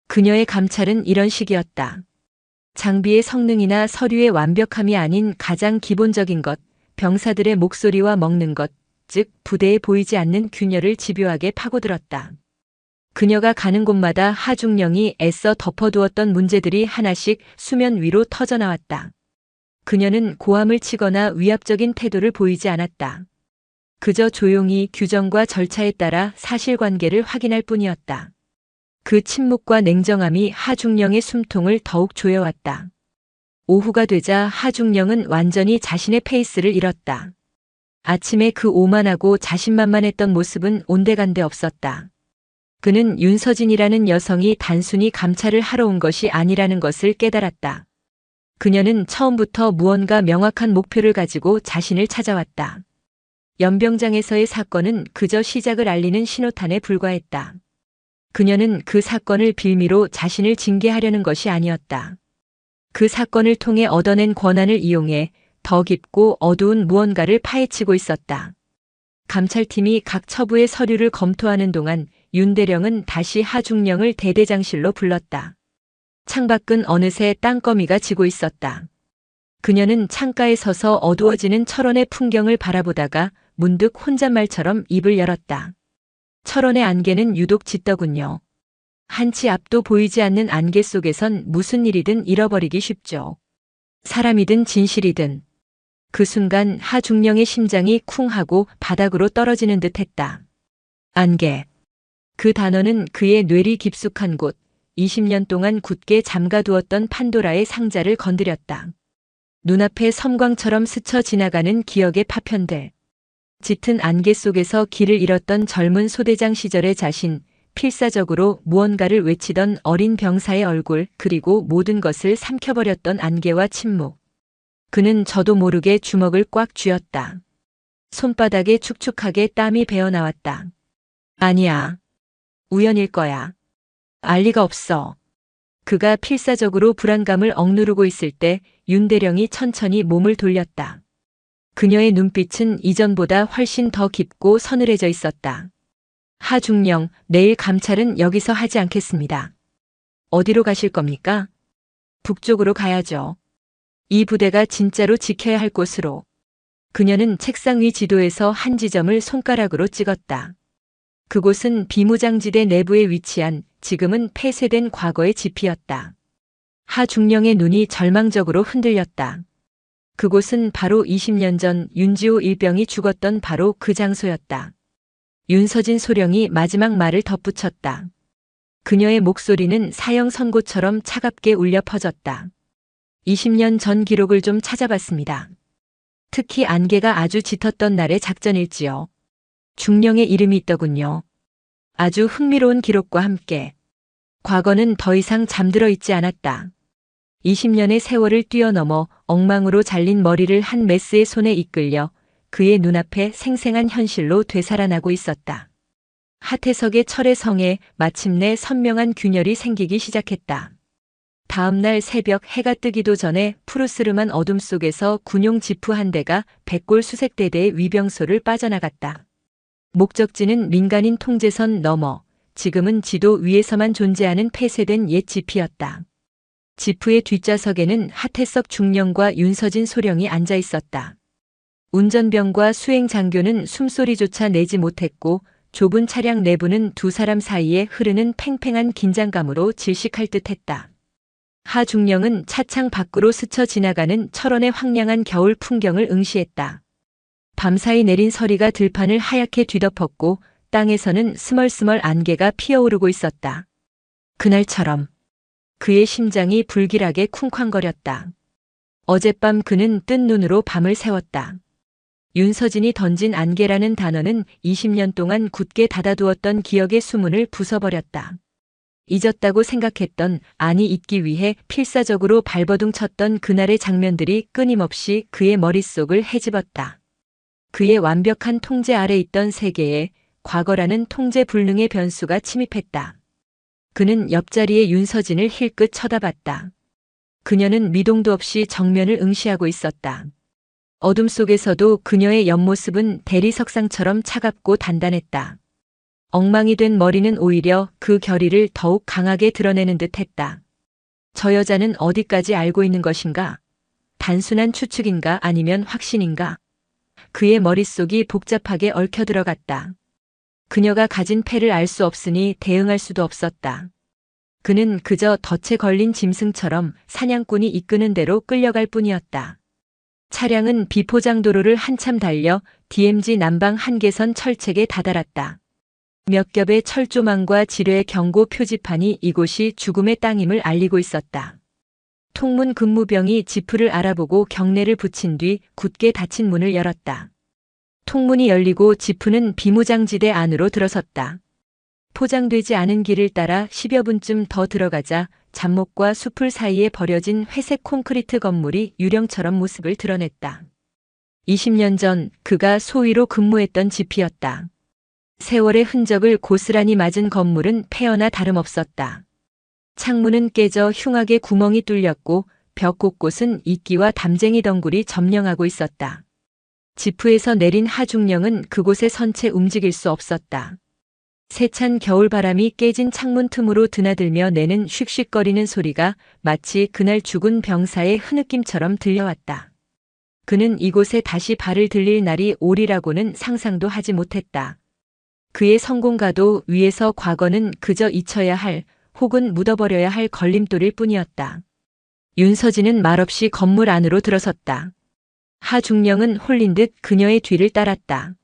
그녀의 감찰은 이런 식이었다. 장비의 성능이나 서류의 완벽함이 아닌 가장 기본적인 것, 병사들의 목소리와 먹는 것, 즉 부대에 보이지 않는 균열을 집요하게 파고들었다. 그녀가 가는 곳마다 하중령이 애써 덮어두었던 문제들이 하나씩 수면 위로 터져나왔다. 그녀는 고함을 치거나 위압적인 태도를 보이지 않았다. 그저 조용히 규정과 절차에 따라 사실관계를 확인할 뿐이었다. 그 침묵과 냉정함이 하중령의 숨통을 더욱 조여왔다. 오후가 되자 하중령은 완전히 자신의 페이스를 잃었다. 아침에 그 오만하고 자신만만했던 모습은 온데간데 없었다. 그는 윤서진이라는 여성이 단순히 감찰을 하러 온 것이 아니라는 것을 깨달았다. 그녀는 처음부터 무언가 명확한 목표를 가지고 자신을 찾아왔다. 연병장에서의 사건은 그저 시작을 알리는 신호탄에 불과했다. 그녀는 그 사건을 빌미로 자신을 징계하려는 것이 아니었다. 그 사건을 통해 얻어낸 권한을 이용해 더 깊고 어두운 무언가를 파헤치고 있었다. 감찰팀이 각 처부의 서류를 검토하는 동안 윤 대령은 다시 하중령을 대대장실로 불렀다. 창밖은 어느새 땅거미가 지고 있었다. 그녀는 창가에 서서 어두워지는 철원의 풍경을 바라보다가 문득 혼잣말처럼 입을 열었다. 철원의 안개는 유독 짙더군요. 한치 앞도 보이지 않는 안개 속에선 무슨 일이든 잃어버리기 쉽죠. 사람이든 진실이든. 그 순간 하중령의 심장이 쿵 하고 바닥으로 떨어지는 듯 했다. 안개. 그 단어는 그의 뇌리 깊숙한 곳, 20년 동안 굳게 잠가두었던 판도라의 상자를 건드렸다. 눈앞에 섬광처럼 스쳐 지나가는 기억의 파편들. 짙은 안개 속에서 길을 잃었던 젊은 소대장 시절의 자신, 필사적으로 무언가를 외치던 어린 병사의 얼굴, 그리고 모든 것을 삼켜버렸던 안개와 침묵. 그는 저도 모르게 주먹을 꽉 쥐었다. 손바닥에 축축하게 땀이 배어나왔다. 아니야. 우연일 거야. 알 리가 없어. 그가 필사적으로 불안감을 억누르고 있을 때 윤대령이 천천히 몸을 돌렸다. 그녀의 눈빛은 이전보다 훨씬 더 깊고 서늘해져 있었다. 하중령, 내일 감찰은 여기서 하지 않겠습니다. 어디로 가실 겁니까? 북쪽으로 가야죠. 이 부대가 진짜로 지켜야 할 곳으로. 그녀는 책상 위 지도에서 한 지점을 손가락으로 찍었다. 그곳은 비무장지대 내부에 위치한 지금은 폐쇄된 과거의 지피였다. 하중령의 눈이 절망적으로 흔들렸다. 그곳은 바로 20년 전 윤지호 일병이 죽었던 바로 그 장소였다. 윤서진 소령이 마지막 말을 덧붙였다. 그녀의 목소리는 사형 선고처럼 차갑게 울려 퍼졌다. 20년 전 기록을 좀 찾아봤습니다. 특히 안개가 아주 짙었던 날의 작전일지요. 중령의 이름이 있더군요. 아주 흥미로운 기록과 함께. 과거는 더 이상 잠들어 있지 않았다. 20년의 세월을 뛰어넘어 엉망으로 잘린 머리를 한 메스의 손에 이끌려 그의 눈앞에 생생한 현실로 되살아나고 있었다. 하태석의 철의 성에 마침내 선명한 균열이 생기기 시작했다. 다음 날 새벽 해가 뜨기도 전에 푸르스름한 어둠 속에서 군용 지프 한 대가 백골 수색대대의 위병소를 빠져나갔다. 목적지는 민간인 통제선 너머, 지금은 지도 위에서만 존재하는 폐쇄된 옛 지피였다. 지프의 뒷좌석에는 하태석 중령과 윤서진 소령이 앉아 있었다. 운전병과 수행장교는 숨소리조차 내지 못했고 좁은 차량 내부는 두 사람 사이에 흐르는 팽팽한 긴장감으로 질식할 듯했다. 하중령은 차창 밖으로 스쳐 지나가는 철원의 황량한 겨울 풍경을 응시했다. 밤사이 내린 서리가 들판을 하얗게 뒤덮었고 땅에서는 스멀스멀 안개가 피어오르고 있었다. 그날처럼 그의 심장이 불길하게 쿵쾅거렸다. 어젯밤 그는 뜬 눈으로 밤을 새웠다. 윤서진이 던진 안개라는 단어는 20년 동안 굳게 닫아두었던 기억의 수문을 부숴버렸다. 잊었다고 생각했던, 아니 잊기 위해 필사적으로 발버둥 쳤던 그날의 장면들이 끊임없이 그의 머릿속을 헤집었다. 그의 완벽한 통제 아래 있던 세계에 과거라는 통제 불능의 변수가 침입했다. 그는 옆자리의 윤서진을 힐끗 쳐다봤다. 그녀는 미동도 없이 정면을 응시하고 있었다. 어둠 속에서도 그녀의 옆모습은 대리석상처럼 차갑고 단단했다. 엉망이 된 머리는 오히려 그 결의를 더욱 강하게 드러내는 듯했다. 저 여자는 어디까지 알고 있는 것인가? 단순한 추측인가 아니면 확신인가? 그의 머릿속이 복잡하게 얽혀 들어갔다. 그녀가 가진 패를 알 수 없으니 대응할 수도 없었다. 그는 그저 덫에 걸린 짐승처럼 사냥꾼이 이끄는 대로 끌려갈 뿐이었다. 차량은 비포장도로를 한참 달려 DMZ 남방 한계선 철책에 다다랐다. 몇 겹의 철조망과 지뢰 경고 표지판이 이곳이 죽음의 땅임을 알리고 있었다. 통문 근무병이 지프를 알아보고 경례를 붙인 뒤 굳게 닫힌 문을 열었다. 통문이 열리고 지프는 비무장지대 안으로 들어섰다. 포장되지 않은 길을 따라 10여 분쯤 더 들어가자 잡목과 숲을 사이에 버려진 회색 콘크리트 건물이 유령처럼 모습을 드러냈다. 20년 전 그가 소위로 근무했던 지피였다. 세월의 흔적을 고스란히 맞은 건물은 폐허나 다름없었다. 창문은 깨져 흉하게 구멍이 뚫렸고 벽 곳곳은 이끼와 담쟁이 덩굴이 점령하고 있었다. 지프에서 내린 하중령은 그곳에 선 채 움직일 수 없었다. 세찬 겨울바람이 깨진 창문 틈으로 드나들며 내는 슉슉거리는 소리가 마치 그날 죽은 병사의 흐느낌처럼 들려왔다. 그는 이곳에 다시 발을 들릴 날이 오리라고는 상상도 하지 못했다. 그의 성공과도 위에서 과거는 그저 잊혀야 할 혹은 묻어버려야 할 걸림돌일 뿐이었다. 윤서진은 말없이 건물 안으로 들어섰다. 하중령은 홀린 듯 그녀의 뒤를 따랐다.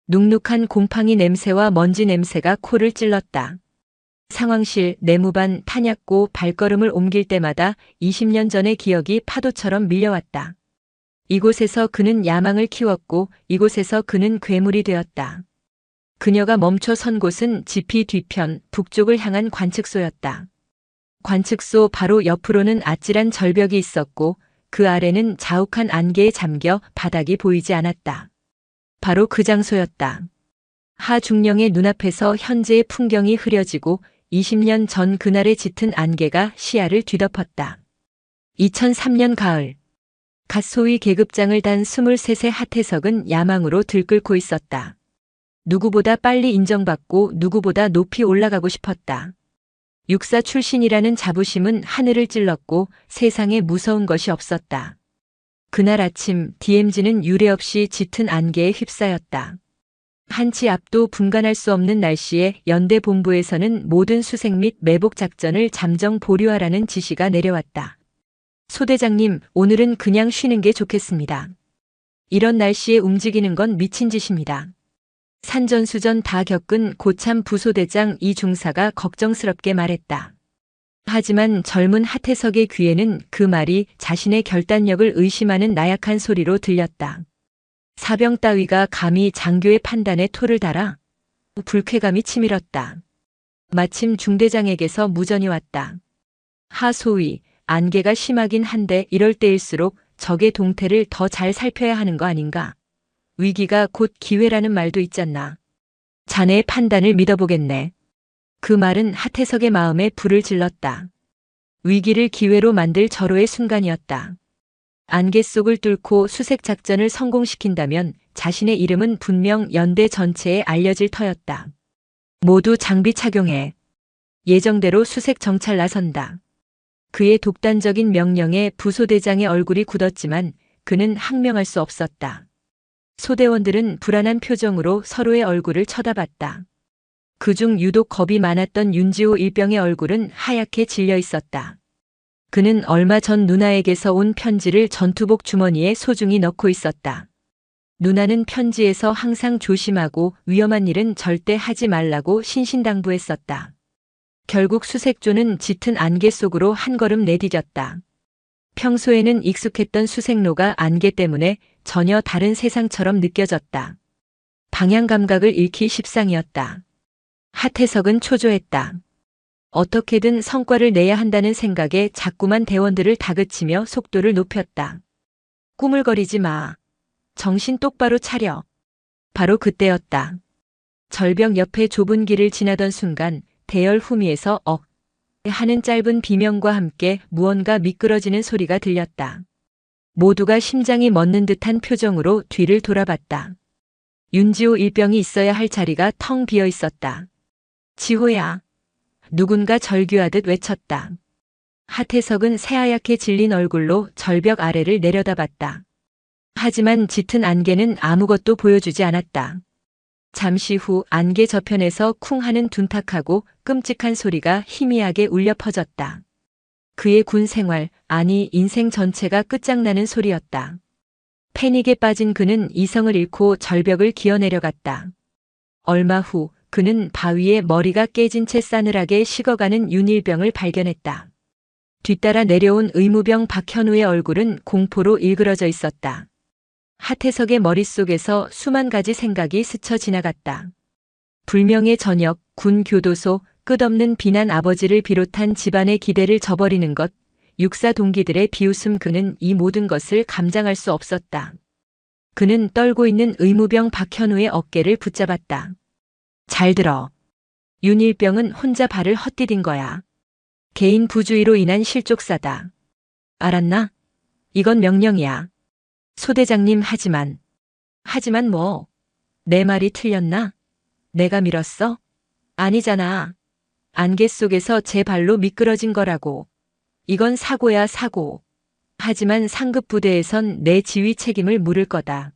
눅눅한 곰팡이 냄새와 먼지 냄새가 코를 찔렀다. 상황실, 내무반, 탄약고 발걸음을 옮길 때마다 20년 전의 기억이 파도처럼 밀려왔다. 이곳에서 그는 야망을 키웠고 이곳에서 그는 괴물이 되었다. 그녀가 멈춰 선 곳은 지피 뒤편 북쪽을 향한 관측소였다. 관측소 바로 옆으로는 아찔한 절벽이 있었고 그 아래는 자욱한 안개에 잠겨 바닥이 보이지 않았다. 바로 그 장소였다. 하중령의 눈앞에서 현재의 풍경이 흐려지고 20년 전 그날의 짙은 안개가 시야를 뒤덮었다. 2003년 가을. 갓 소위 계급장을 단 23세 하태석은 야망으로 들끓고 있었다. 누구보다 빨리 인정받고 누구보다 높이 올라가고 싶었다. 육사 출신이라는 자부심은 하늘을 찔렀고 세상에 무서운 것이 없었다. 그날 아침 DMZ는 유례없이 짙은 안개에 휩싸였다. 한치 앞도 분간할 수 없는 날씨에 연대 본부에서는 모든 수색 및 매복 작전을 잠정 보류하라는 지시가 내려왔다. 소대장님, 오늘은 그냥 쉬는 게 좋겠습니다. 이런 날씨에 움직이는 건 미친 짓입니다. 산전수전 다 겪은 고참 부소대장 이 중사가 걱정스럽게 말했다. 하지만 젊은 하태석의 귀에는 그 말이 자신의 결단력을 의심하는 나약한 소리로 들렸다. 사병 따위가 감히 장교의 판단에 토를 달아? 불쾌감이 치밀었다. 마침 중대장에게서 무전이 왔다. 하소위, 안개가 심하긴 한데 이럴 때일수록 적의 동태를 더 잘 살펴야 하는 거 아닌가? 위기가 곧 기회라는 말도 있잖나. 자네의 판단을 믿어보겠네. 그 말은 하태석의 마음에 불을 질렀다. 위기를 기회로 만들 절호의 순간이었다. 안개 속을 뚫고 수색 작전을 성공시킨다면 자신의 이름은 분명 연대 전체에 알려질 터였다. 모두 장비 착용해. 예정대로 수색 정찰 나선다. 그의 독단적인 명령에 부소대장의 얼굴이 굳었지만 그는 항명할 수 없었다. 소대원들은 불안한 표정으로 서로의 얼굴을 쳐다봤다. 그중 유독 겁이 많았던 윤지호 일병의 얼굴은 하얗게 질려 있었다. 그는 얼마 전 누나에게서 온 편지를 전투복 주머니에 소중히 넣고 있었다. 누나는 편지에서 항상 조심하고 위험한 일은 절대 하지 말라고 신신당부했었다. 결국 수색조는 짙은 안개 속으로 한 걸음 내디뎠다. 평소에는 익숙했던 수색로가 안개 때문에 전혀 다른 세상처럼 느껴졌다. 방향 감각을 잃기 십상이었다. 하태석은 초조했다. 어떻게든 성과를 내야 한다는 생각에 자꾸만 대원들을 다그치며 속도를 높였다. 꾸물거리지 마. 정신 똑바로 차려. 바로 그때였다. 절벽 옆에 좁은 길을 지나던 순간 대열 후미에서 하는 짧은 비명과 함께 무언가 미끄러지는 소리가 들렸다. 모두가 심장이 멎는 듯한 표정으로 뒤를 돌아봤다. 윤지호 일병이 있어야 할 자리가 텅 비어 있었다. 지호야. 누군가 절규하듯 외쳤다. 하태석은 새하얗게 질린 얼굴로 절벽 아래를 내려다봤다. 하지만 짙은 안개는 아무것도 보여주지 않았다. 잠시 후 안개 저편에서 쿵 하는 둔탁하고 끔찍한 소리가 희미하게 울려 퍼졌다. 그의 군 생활, 아니 인생 전체가 끝장나는 소리였다. 패닉에 빠진 그는 이성을 잃고 절벽을 기어내려갔다. 얼마 후 그는 바위에 머리가 깨진 채 싸늘하게 식어가는 윤일병을 발견했다. 뒤따라 내려온 의무병 박현우의 얼굴은 공포로 일그러져 있었다. 하태석의 머릿속에서 수만 가지 생각이 스쳐 지나갔다. 불명의 저녁, 군 교도소, 끝없는 비난 아버지를 비롯한 집안의 기대를 저버리는 것, 육사 동기들의 비웃음 그는 이 모든 것을 감당할 수 없었다. 그는 떨고 있는 의무병 박현우의 어깨를 붙잡았다. 잘 들어. 윤일병은 혼자 발을 헛디딘 거야. 개인 부주의로 인한 실족사다. 알았나? 이건 명령이야. 소대장님 하지만 뭐? 내 말이 틀렸나? 내가 밀었어? 아니잖아. 안개 속에서 제 발로 미끄러진 거라고. 이건 사고야, 사고. 하지만 상급 부대에선 내 지휘 책임을 물을 거다.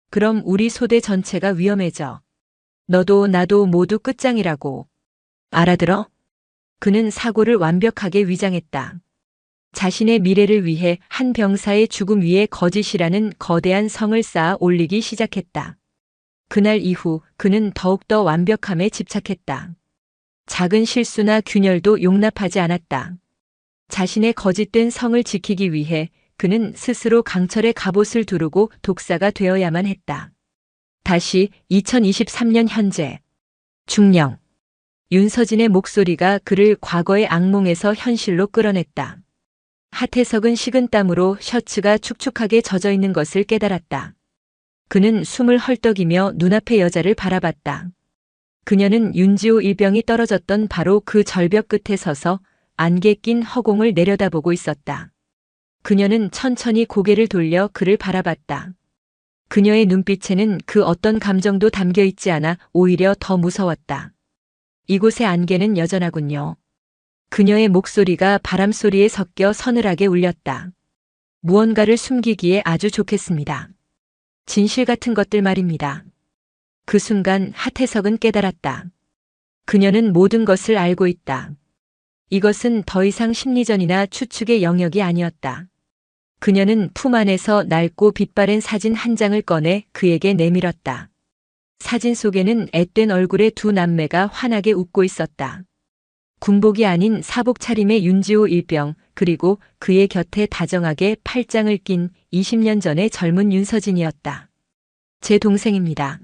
그럼 우리 소대 전체가 위험해져. 너도 나도 모두 끝장이라고. 알아들어? 그는 사고를 완벽하게 위장했다. 자신의 미래를 위해 한 병사의 죽음 위에 거짓이라는 거대한 성을 쌓아 올리기 시작했다. 그날 이후 그는 더욱더 완벽함에 집착했다. 작은 실수나 균열도 용납하지 않았다. 자신의 거짓된 성을 지키기 위해 그는 스스로 강철의 갑옷을 두르고 독사가 되어야만 했다. 다시 2023년 현재. 중령. 윤서진의 목소리가 그를 과거의 악몽에서 현실로 끌어냈다. 하태석은 식은땀으로 셔츠가 축축하게 젖어 있는 것을 깨달았다. 그는 숨을 헐떡이며 눈앞의 여자를 바라봤다. 그녀는 윤지호 일병이 떨어졌던 바로 그 절벽 끝에 서서 안개 낀 허공을 내려다보고 있었다. 그녀는 천천히 고개를 돌려 그를 바라봤다. 그녀의 눈빛에는 그 어떤 감정도 담겨 있지 않아 오히려 더 무서웠다. 이곳의 안개는 여전하군요. 그녀의 목소리가 바람소리에 섞여 서늘하게 울렸다. 무언가를 숨기기에 아주 좋겠습니다. 진실 같은 것들 말입니다. 그 순간 하태석은 깨달았다. 그녀는 모든 것을 알고 있다. 이것은 더 이상 심리전이나 추측의 영역이 아니었다. 그녀는 품 안에서 낡고 빛바랜 사진 한 장을 꺼내 그에게 내밀었다. 사진 속에는 앳된 얼굴의 두 남매가 환하게 웃고 있었다. 군복이 아닌 사복 차림의 윤지호 일병, 그리고 그의 곁에 다정하게 팔짱을 낀 20년 전의 젊은 윤서진이었다. 제 동생입니다.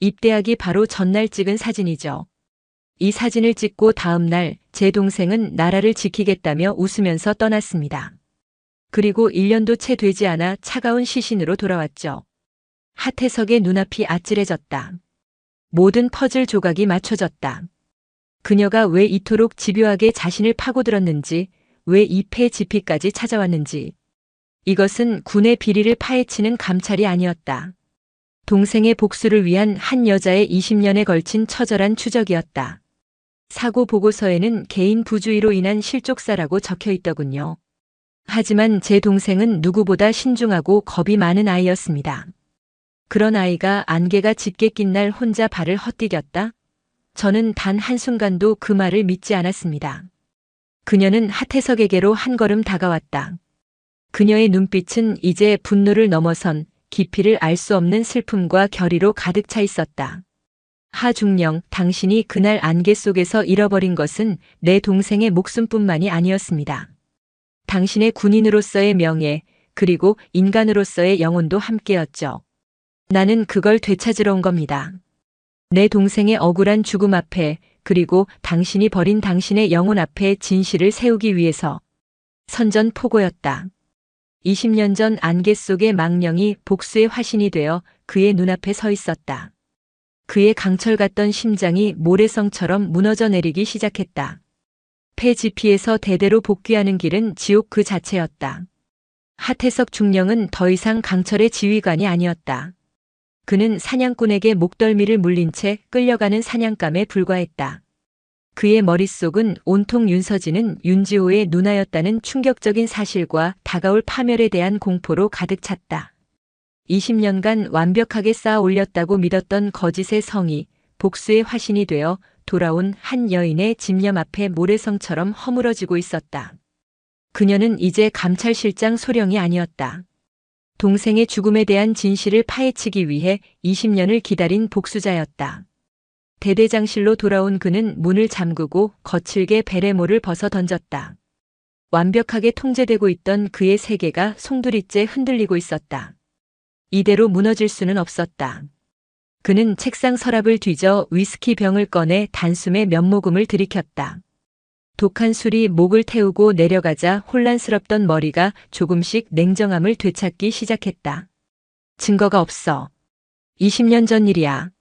입대하기 바로 전날 찍은 사진이죠. 이 사진을 찍고 다음 날 제 동생은 나라를 지키겠다며 웃으면서 떠났습니다. 그리고 1년도 채 되지 않아 차가운 시신으로 돌아왔죠. 하태석의 눈앞이 아찔해졌다. 모든 퍼즐 조각이 맞춰졌다. 그녀가 왜 이토록 집요하게 자신을 파고들었는지, 왜 이 폐지피까지 찾아왔는지. 이것은 군의 비리를 파헤치는 감찰이 아니었다. 동생의 복수를 위한 한 여자의 20년에 걸친 처절한 추적이었다. 사고 보고서에는 개인 부주의로 인한 실족사라고 적혀 있더군요. 하지만 제 동생은 누구보다 신중하고 겁이 많은 아이였습니다. 그런 아이가 안개가 짙게 낀 날 혼자 발을 헛디뎠다? 저는 단 한순간도 그 말을 믿지 않았습니다. 그녀는 하태석에게로 한 걸음 다가왔다. 그녀의 눈빛은 이제 분노를 넘어선 깊이를 알 수 없는 슬픔과 결의로 가득 차 있었다. 하중령, 당신이 그날 안개 속에서 잃어버린 것은 내 동생의 목숨뿐만이 아니었습니다. 당신의 군인으로서의 명예, 그리고 인간으로서의 영혼도 함께였죠. 나는 그걸 되찾으러 온 겁니다. 내 동생의 억울한 죽음 앞에, 그리고 당신이 버린 당신의 영혼 앞에 진실을 세우기 위해서. 선전포고였다. 20년 전 안개 속의 망령이 복수의 화신이 되어 그의 눈앞에 서 있었다. 그의 강철 같던 심장이 모래성처럼 무너져 내리기 시작했다. 폐지피에서 대대로 복귀하는 길은 지옥 그 자체였다. 하태석 중령은 더 이상 강철의 지휘관이 아니었다. 그는 사냥꾼에게 목덜미를 물린 채 끌려가는 사냥감에 불과했다. 그의 머릿속은 온통 윤서진은 윤지호의 누나였다는 충격적인 사실과 다가올 파멸에 대한 공포로 가득 찼다. 20년간 완벽하게 쌓아 올렸다고 믿었던 거짓의 성이 복수의 화신이 되어 돌아온 한 여인의 집념 앞에 모래성처럼 허물어지고 있었다. 그녀는 이제 감찰실장 소령이 아니었다. 동생의 죽음에 대한 진실을 파헤치기 위해 20년을 기다린 복수자였다. 대대장실로 돌아온 그는 문을 잠그고 거칠게 베레모를 벗어 던졌다. 완벽하게 통제되고 있던 그의 세계가 송두리째 흔들리고 있었다. 이대로 무너질 수는 없었다. 그는 책상 서랍을 뒤져 위스키 병을 꺼내 단숨에 면모금을 들이켰다. 독한 술이 목을 태우고 내려가자 혼란스럽던 머리가 조금씩 냉정함을 되찾기 시작했다. 증거가 없어. 20년 전 일이야.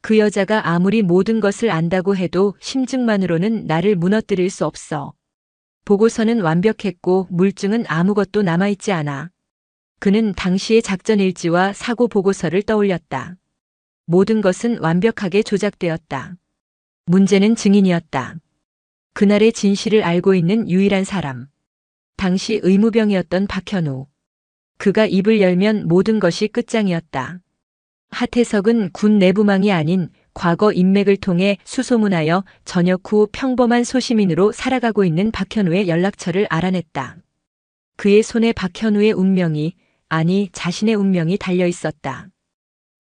그 여자가 아무리 모든 것을 안다고 해도 심증만으로는 나를 무너뜨릴 수 없어. 보고서는 완벽했고 물증은 아무것도 남아있지 않아. 그는 당시의 작전 일지와 사고 보고서를 떠올렸다. 모든 것은 완벽하게 조작되었다. 문제는 증인이었다. 그날의 진실을 알고 있는 유일한 사람. 당시 의무병이었던 박현우. 그가 입을 열면 모든 것이 끝장이었다. 하태석은 군 내부망이 아닌 과거 인맥을 통해 수소문하여 전역 후 평범한 소시민으로 살아가고 있는 박현우의 연락처를 알아냈다. 그의 손에 박현우의 운명이, 아니 자신의 운명이 달려 있었다.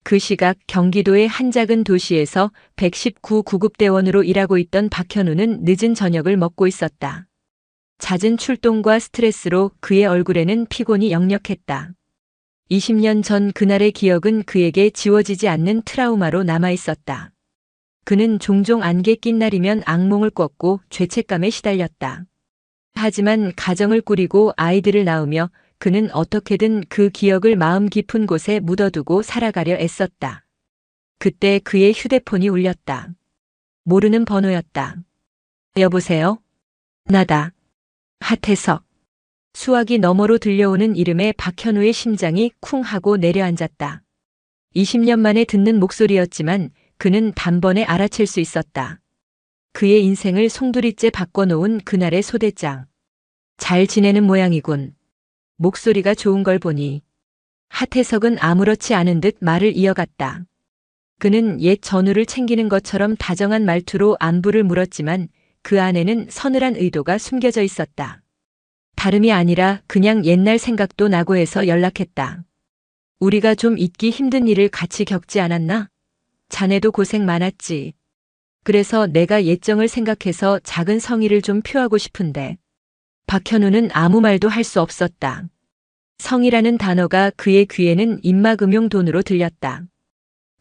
그 시각 경기도의 한 작은 도시에서 119 구급대원으로 일하고 있던 박현우는 늦은 저녁을 먹고 있었다. 잦은 출동과 스트레스로 그의 얼굴에는 피곤이 역력했다. 20년 전 그날의 기억은 그에게 지워지지 않는 트라우마로 남아 있었다. 그는 종종 안개 낀 날이면 악몽을 꿨고 죄책감에 시달렸다. 하지만 가정을 꾸리고 아이들을 낳으며 그는 어떻게든 그 기억을 마음 깊은 곳에 묻어두고 살아가려 애썼다. 그때 그의 휴대폰이 울렸다. 모르는 번호였다. 여보세요? 나다. 하태석. 수화기 너머로 들려오는 이름에 박현우의 심장이 쿵 하고 내려앉았다. 20년 만에 듣는 목소리였지만 그는 단번에 알아챌 수 있었다. 그의 인생을 송두리째 바꿔놓은 그날의 소대장. 잘 지내는 모양이군. 목소리가 좋은 걸 보니. 하태석은 아무렇지 않은 듯 말을 이어갔다. 그는 옛 전우를 챙기는 것처럼 다정한 말투로 안부를 물었지만 그 안에는 서늘한 의도가 숨겨져 있었다. 다름이 아니라 그냥 옛날 생각도 나고 해서 연락했다. 우리가 좀 잊기 힘든 일을 같이 겪지 않았나? 자네도 고생 많았지. 그래서 내가 옛정을 생각해서 작은 성의를 좀 표하고 싶은데. 박현우는 아무 말도 할 수 없었다. 성이라는 단어가 그의 귀에는 입막음용 돈으로 들렸다.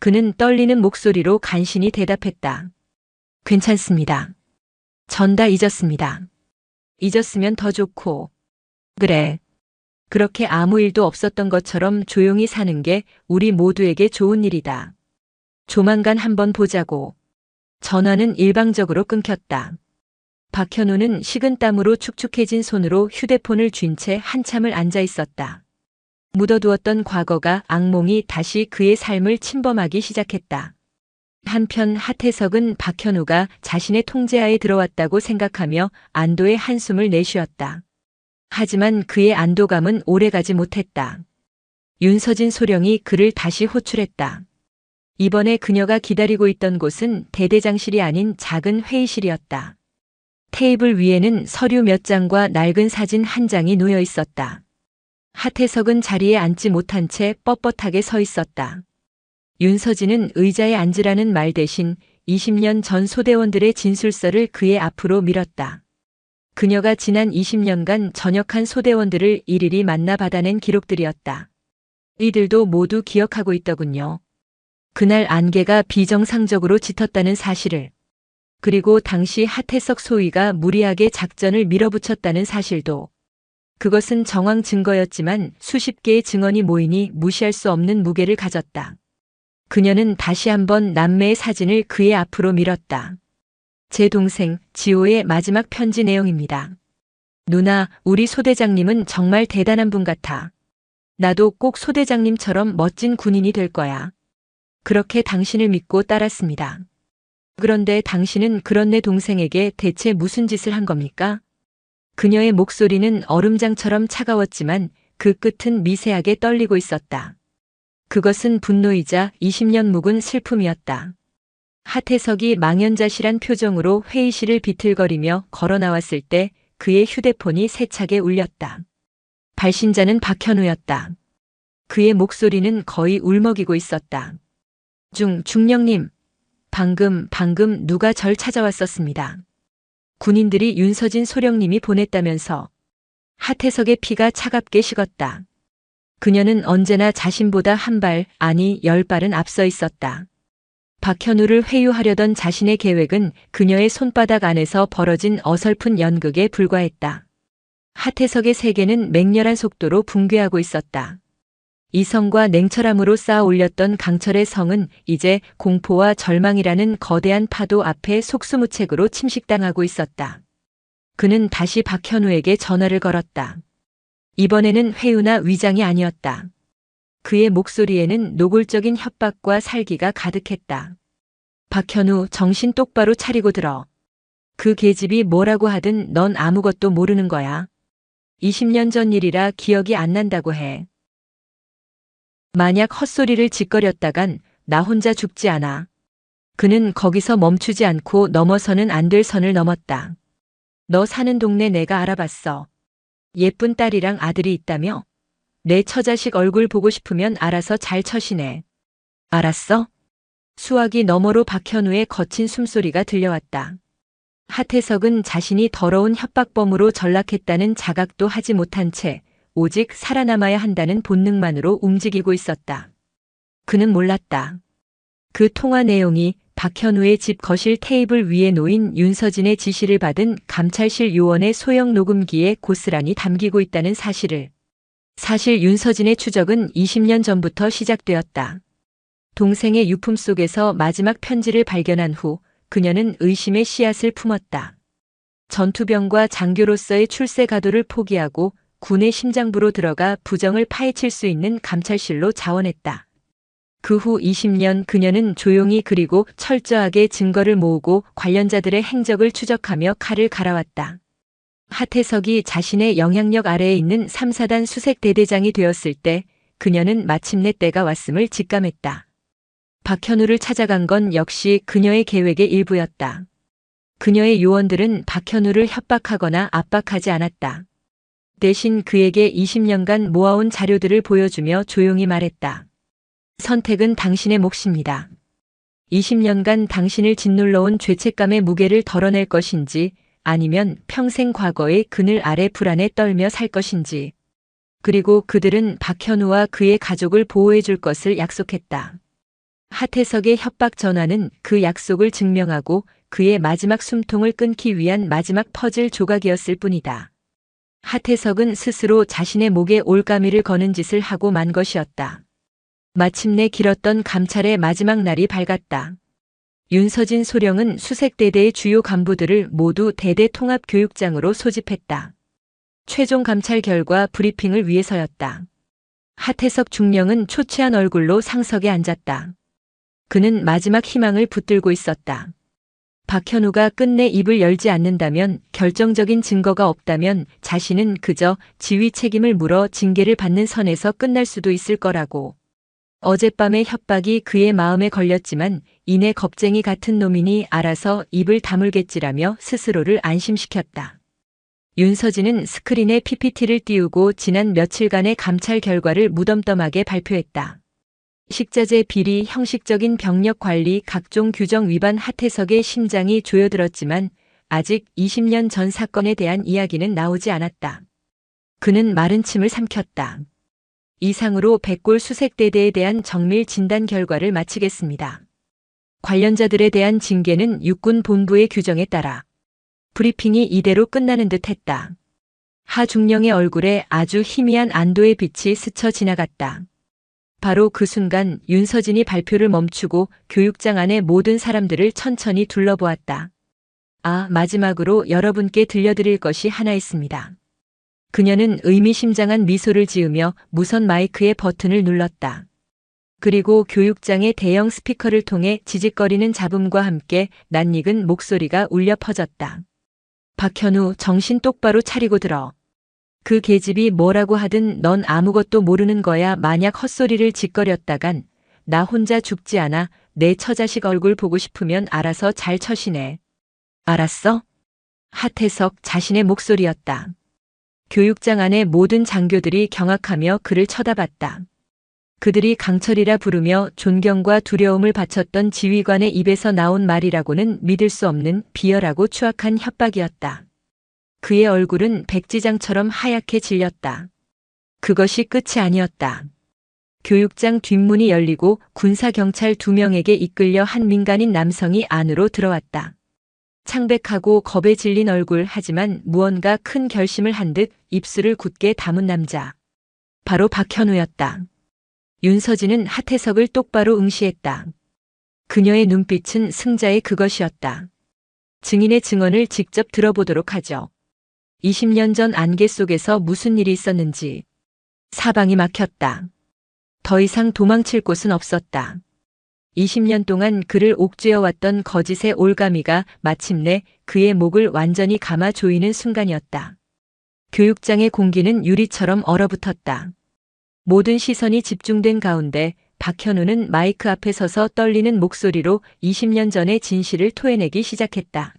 그는 떨리는 목소리로 간신히 대답했다. 괜찮습니다. 전 다 잊었습니다. 잊었으면 더 좋고. 그래. 그렇게 아무 일도 없었던 것처럼 조용히 사는 게 우리 모두에게 좋은 일이다. 조만간 한번 보자고. 전화는 일방적으로 끊겼다. 박현우는 식은땀으로 축축해진 손으로 휴대폰을 쥔 채 한참을 앉아 있었다. 묻어두었던 과거가 악몽이 다시 그의 삶을 침범하기 시작했다. 한편 하태석은 박현우가 자신의 통제하에 들어왔다고 생각하며 안도의 한숨을 내쉬었다. 하지만 그의 안도감은 오래가지 못했다. 윤서진 소령이 그를 다시 호출했다. 이번에 그녀가 기다리고 있던 곳은 대대장실이 아닌 작은 회의실이었다. 테이블 위에는 서류 몇 장과 낡은 사진 한 장이 놓여 있었다. 하태석은 자리에 앉지 못한 채 뻣뻣하게 서 있었다. 윤서진은 의자에 앉으라는 말 대신 20년 전 소대원들의 진술서를 그의 앞으로 밀었다. 그녀가 지난 20년간 전역한 소대원들을 일일이 만나 받아낸 기록들이었다. 이들도 모두 기억하고 있더군요. 그날 안개가 비정상적으로 짙었다는 사실을. 그리고 당시 하태석 소위가 무리하게 작전을 밀어붙였다는 사실도. 그것은 정황 증거였지만 수십 개의 증언이 모이니 무시할 수 없는 무게를 가졌다. 그녀는 다시 한번 남매의 사진을 그의 앞으로 밀었다. 제 동생 지호의 마지막 편지 내용입니다. 누나, 우리 소대장님은 정말 대단한 분 같아. 나도 꼭 소대장님처럼 멋진 군인이 될 거야. 그렇게 당신을 믿고 따랐습니다. 그런데 당신은 그런 내 동생에게 대체 무슨 짓을 한 겁니까? 그녀의 목소리는 얼음장처럼 차가웠지만 그 끝은 미세하게 떨리고 있었다. 그것은 분노이자 20년 묵은 슬픔이었다. 하태석이 망연자실한 표정으로 회의실을 비틀거리며 걸어 나왔을 때 그의 휴대폰이 세차게 울렸다. 발신자는 박현우였다. 그의 목소리는 거의 울먹이고 있었다. 중령님, 방금 누가 절 찾아왔었습니다. 군인들이 윤서진 소령님이 보냈다면서. 하태석의 피가 차갑게 식었다. 그녀는 언제나 자신보다 한 발, 아니 10발은 앞서 있었다. 박현우를 회유하려던 자신의 계획은 그녀의 손바닥 안에서 벌어진 어설픈 연극에 불과했다. 하태석의 세계는 맹렬한 속도로 붕괴하고 있었다. 이성과 냉철함으로 쌓아 올렸던 강철의 성은 이제 공포와 절망이라는 거대한 파도 앞에 속수무책으로 침식당하고 있었다. 그는 다시 박현우에게 전화를 걸었다. 이번에는 회유나 위장이 아니었다. 그의 목소리에는 노골적인 협박과 살기가 가득했다. 박현우, 정신 똑바로 차리고 들어. 그 계집이 뭐라고 하든 넌 아무것도 모르는 거야. 20년 전 일이라 기억이 안 난다고 해. 만약 헛소리를 짓거렸다간 나 혼자 죽지 않아. 그는 거기서 멈추지 않고 넘어서는 안 될 선을 넘었다. 너 사는 동네 내가 알아봤어. 예쁜 딸이랑 아들이 있다며? 내 처자식 얼굴 보고 싶으면 알아서 잘 처신해. 알았어? 수화기 너머로 박현우의 거친 숨소리가 들려왔다. 하태석은 자신이 더러운 협박범으로 전락했다는 자각도 하지 못한 채 오직 살아남아야 한다는 본능만으로 움직이고 있었다. 그는 몰랐다. 그 통화 내용이 박현우의 집 거실 테이블 위에 놓인 윤서진의 지시를 받은 감찰실 요원의 소형 녹음기에 고스란히 담기고 있다는 사실을. 사실 윤서진의 추적은 20년 전부터 시작되었다. 동생의 유품 속에서 마지막 편지를 발견한 후 그녀는 의심의 씨앗을 품었다. 전투병과 장교로서의 출세 가도를 포기하고 군의 심장부로 들어가 부정을 파헤칠 수 있는 감찰실로 자원했다. 그 후 20년 그녀는 조용히 그리고 철저하게 증거를 모으고 관련자들의 행적을 추적하며 칼을 갈아왔다. 하태석이 자신의 영향력 아래에 있는 3, 4단 수색대대장이 되었을 때 그녀는 마침내 때가 왔음을 직감했다. 박현우를 찾아간 건 역시 그녀의 계획의 일부였다. 그녀의 요원들은 박현우를 협박하거나 압박하지 않았다. 대신 그에게 20년간 모아온 자료들을 보여주며 조용히 말했다. 선택은 당신의 몫입니다. 20년간 당신을 짓눌러온 죄책감의 무게를 덜어낼 것인지 아니면 평생 과거의 그늘 아래 불안에 떨며 살 것인지. 그리고 그들은 박현우와 그의 가족을 보호해 줄 것을 약속했다. 하태석의 협박 전화는 그 약속을 증명하고 그의 마지막 숨통을 끊기 위한 마지막 퍼즐 조각이었을 뿐이다. 하태석은 스스로 자신의 목에 올가미를 거는 짓을 하고 만 것이었다. 마침내 길었던 감찰의 마지막 날이 밝았다. 윤서진 소령은 수색대대의 주요 간부들을 모두 대대 통합교육장으로 소집했다. 최종 감찰 결과 브리핑을 위해서였다. 하태석 중령은 초췌한 얼굴로 상석에 앉았다. 그는 마지막 희망을 붙들고 있었다. 박현우가 끝내 입을 열지 않는다면, 결정적인 증거가 없다면 자신은 그저 지휘 책임을 물어 징계를 받는 선에서 끝날 수도 있을 거라고. 어젯밤의 협박이 그의 마음에 걸렸지만 이내 겁쟁이 같은 놈이니 알아서 입을 다물겠지라며 스스로를 안심시켰다. 윤서진은 스크린에 PPT를 띄우고 지난 며칠간의 감찰 결과를 무덤덤하게 발표했다. 식자재 비리, 형식적인 병력 관리, 각종 규정 위반. 하태석의 심장이 조여들었지만 아직 20년 전 사건에 대한 이야기는 나오지 않았다. 그는 마른 침을 삼켰다. 이상으로 백골 수색대대에 대한 정밀 진단 결과를 마치겠습니다. 관련자들에 대한 징계는 육군 본부의 규정에 따라. 브리핑이 이대로 끝나는 듯 했다. 하 중령의 얼굴에 아주 희미한 안도의 빛이 스쳐 지나갔다. 바로 그 순간 윤서진이 발표를 멈추고 교육장 안의 모든 사람들을 천천히 둘러보았다. 마지막으로 여러분께 들려드릴 것이 하나 있습니다. 그녀는 의미심장한 미소를 지으며 무선 마이크의 버튼을 눌렀다. 그리고 교육장의 대형 스피커를 통해 지직거리는 잡음과 함께 낯익은 목소리가 울려 퍼졌다. 박현우, 정신 똑바로 차리고 들어. 그 계집이 뭐라고 하든 넌 아무것도 모르는 거야. 만약 헛소리를 짓거렸다간 나 혼자 죽지 않아. 내 처자식 얼굴 보고 싶으면 알아서 잘 처신해. 알았어? 하태석 자신의 목소리였다. 교육장 안의 모든 장교들이 경악하며 그를 쳐다봤다. 그들이 강철이라 부르며 존경과 두려움을 바쳤던 지휘관의 입에서 나온 말이라고는 믿을 수 없는 비열하고 추악한 협박이었다. 그의 얼굴은 백지장처럼 하얗게 질렸다. 그것이 끝이 아니었다. 교육장 뒷문이 열리고 군사경찰 2명에게 이끌려 한 민간인 남성이 안으로 들어왔다. 창백하고 겁에 질린 얼굴, 하지만 무언가 큰 결심을 한 듯 입술을 굳게 다문 남자. 바로 박현우였다. 윤서진은 하태석을 똑바로 응시했다. 그녀의 눈빛은 승자의 그것이었다. 증인의 증언을 직접 들어보도록 하죠. 20년 전 안개 속에서 무슨 일이 있었는지. 사방이 막혔다. 더 이상 도망칠 곳은 없었다. 20년 동안 그를 옥죄어왔던 거짓의 올가미가 마침내 그의 목을 완전히 감아 조이는 순간이었다. 교육장의 공기는 유리처럼 얼어붙었다. 모든 시선이 집중된 가운데 박현우는 마이크 앞에 서서 떨리는 목소리로 20년 전의 진실을 토해내기 시작했다.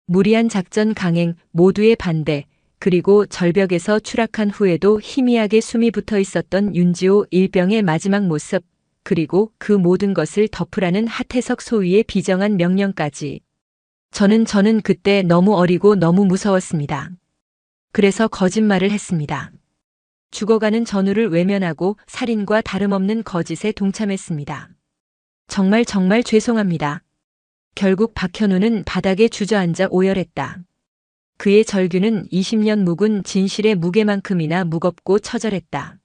무리한 작전 강행, 모두의 반대, 그리고 절벽에서 추락한 후에도 희미하게 숨이 붙어 있었던 윤지호 일병의 마지막 모습, 그리고 그 모든 것을 덮으라는 하태석 소위의 비정한 명령까지. 저는 그때 너무 어리고 너무 무서웠습니다. 그래서 거짓말을 했습니다. 죽어가는 전우를 외면하고 살인과 다름없는 거짓에 동참했습니다. 정말 죄송합니다. 결국 박현우는 바닥에 주저앉아 오열했다. 그의 절규는 20년 묵은 진실의 무게만큼이나 무겁고 처절했다.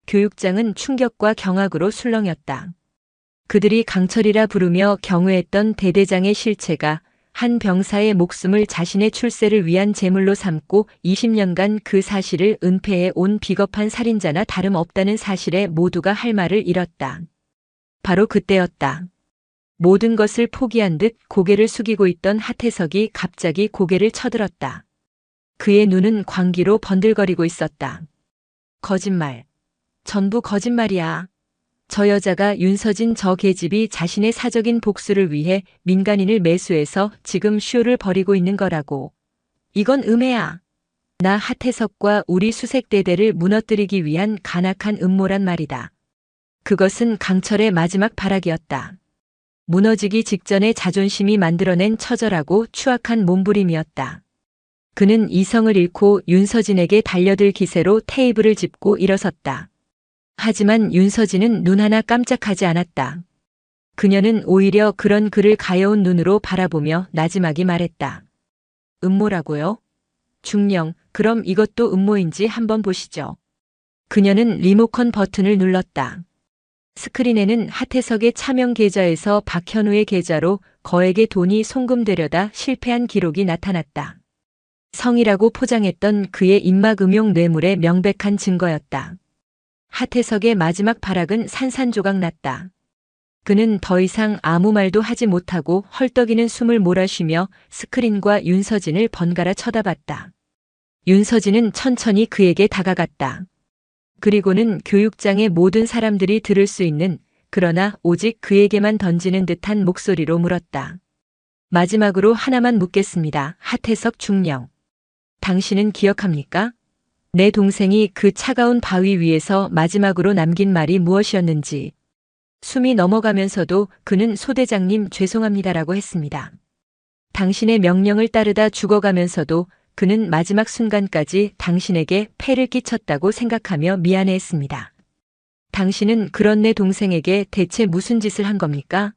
교육장은 충격과 경악으로 술렁였다. 그들이 강철이라 부르며 경외했던 대대장의 실체가 한 병사의 목숨을 자신의 출세를 위한 제물로 삼고 20년간 그 사실을 은폐해 온 비겁한 살인자나 다름없다는 사실에 모두가 할 말을 잃었다. 바로 그때였다. 모든 것을 포기한 듯 고개를 숙이고 있던 하태석이 갑자기 고개를 쳐들었다. 그의 눈은 광기로 번들거리고 있었다. 거짓말. 전부 거짓말이야. 저 여자가 윤서진 저 계집이 자신의 사적인 복수를 위해 민간인을 매수해서 지금 쇼를 벌이고 있는 거라고. 이건 음해야. 나 하태석과 우리 수색대대를 무너뜨리기 위한 간악한 음모란 말이다. 그것은 강철의 마지막 발악이었다. 무너지기 직전에 자존심이 만들어낸 처절하고 추악한 몸부림이었다. 그는 이성을 잃고 윤서진에게 달려들 기세로 테이블을 짚고 일어섰다. 하지만 윤서진은 눈 하나 깜짝하지 않았다. 그녀는 오히려 그런 그를 가여운 눈으로 바라보며 나지막이 말했다. 음모라고요? 중령, 그럼 이것도 음모인지 한번 보시죠. 그녀는 리모컨 버튼을 눌렀다. 스크린에는 하태석의 차명 계좌에서 박현우의 계좌로 거액의 돈이 송금되려다 실패한 기록이 나타났다. 성이라고 포장했던 그의 입막음용 뇌물의 명백한 증거였다. 하태석의 마지막 발악은 산산조각 났다. 그는 더 이상 아무 말도 하지 못하고 헐떡이는 숨을 몰아쉬며 스크린과 윤서진을 번갈아 쳐다봤다. 윤서진은 천천히 그에게 다가갔다. 그리고는 교육장의 모든 사람들이 들을 수 있는, 그러나 오직 그에게만 던지는 듯한 목소리로 물었다. 마지막으로 하나만 묻겠습니다. 하태석 중령. 당신은 기억합니까? 내 동생이 그 차가운 바위 위에서 마지막으로 남긴 말이 무엇이었는지. 숨이 넘어가면서도 그는 소대장님 죄송합니다라고 했습니다. 당신의 명령을 따르다 죽어가면서도 그는 마지막 순간까지 당신에게 폐를 끼쳤다고 생각하며 미안해했습니다. 당신은 그런 내 동생에게 대체 무슨 짓을 한 겁니까?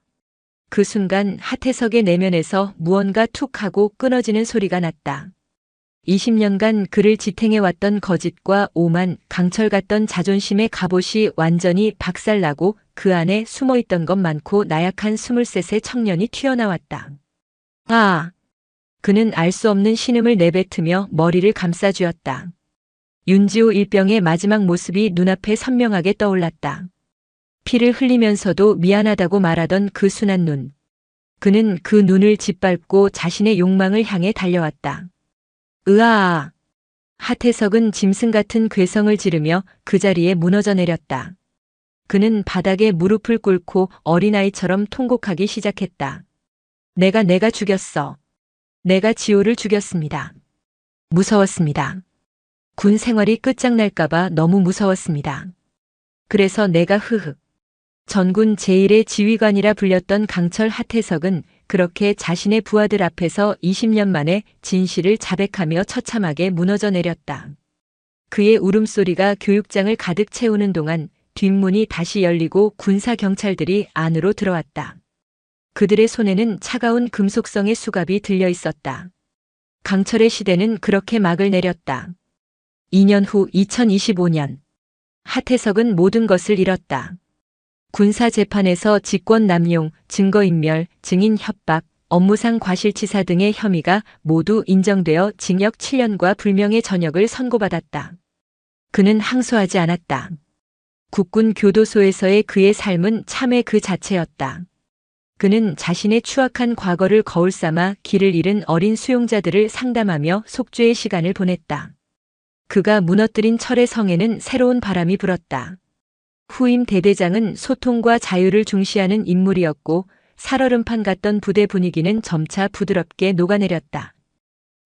그 순간 하태석의 내면에서 무언가 툭 하고 끊어지는 소리가 났다. 20년간 그를 지탱해왔던 거짓과 오만, 강철 같던 자존심의 갑옷이 완전히 박살나고 그 안에 숨어있던 것 많고 나약한 23세 청년이 튀어나왔다. 아! 그는 알 수 없는 신음을 내뱉으며 머리를 감싸쥐었다. 윤지호 일병의 마지막 모습이 눈앞에 선명하게 떠올랐다. 피를 흘리면서도 미안하다고 말하던 그 순한 눈. 그는 그 눈을 짓밟고 자신의 욕망을 향해 달려왔다. 으아! 하태석은 짐승 같은 괴성을 지르며 그 자리에 무너져 내렸다. 그는 바닥에 무릎을 꿇고 어린아이처럼 통곡하기 시작했다. 내가 죽였어. 내가 지호를 죽였습니다. 무서웠습니다. 군 생활이 끝장날까봐 너무 무서웠습니다. 그래서 내가 전군 제1의 지휘관이라 불렸던 강철 하태석은 그렇게 자신의 부하들 앞에서 20년 만에 진실을 자백하며 처참하게 무너져 내렸다. 그의 울음소리가 교육장을 가득 채우는 동안 뒷문이 다시 열리고 군사 경찰들이 안으로 들어왔다. 그들의 손에는 차가운 금속성의 수갑이 들려 있었다. 강철의 시대는 그렇게 막을 내렸다. 2년 후 2025년. 하태석은 모든 것을 잃었다. 군사재판에서 직권 남용, 증거인멸, 증인 협박, 업무상 과실치사 등의 혐의가 모두 인정되어 징역 7년과 불명예 전역을 선고받았다. 그는 항소하지 않았다. 국군 교도소에서의 그의 삶은 참회 그 자체였다. 그는 자신의 추악한 과거를 거울 삼아 길을 잃은 어린 수용자들을 상담하며 속죄의 시간을 보냈다. 그가 무너뜨린 철의 성에는 새로운 바람이 불었다. 후임 대대장은 소통과 자유를 중시하는 인물이었고 살얼음판 같던 부대 분위기는 점차 부드럽게 녹아내렸다.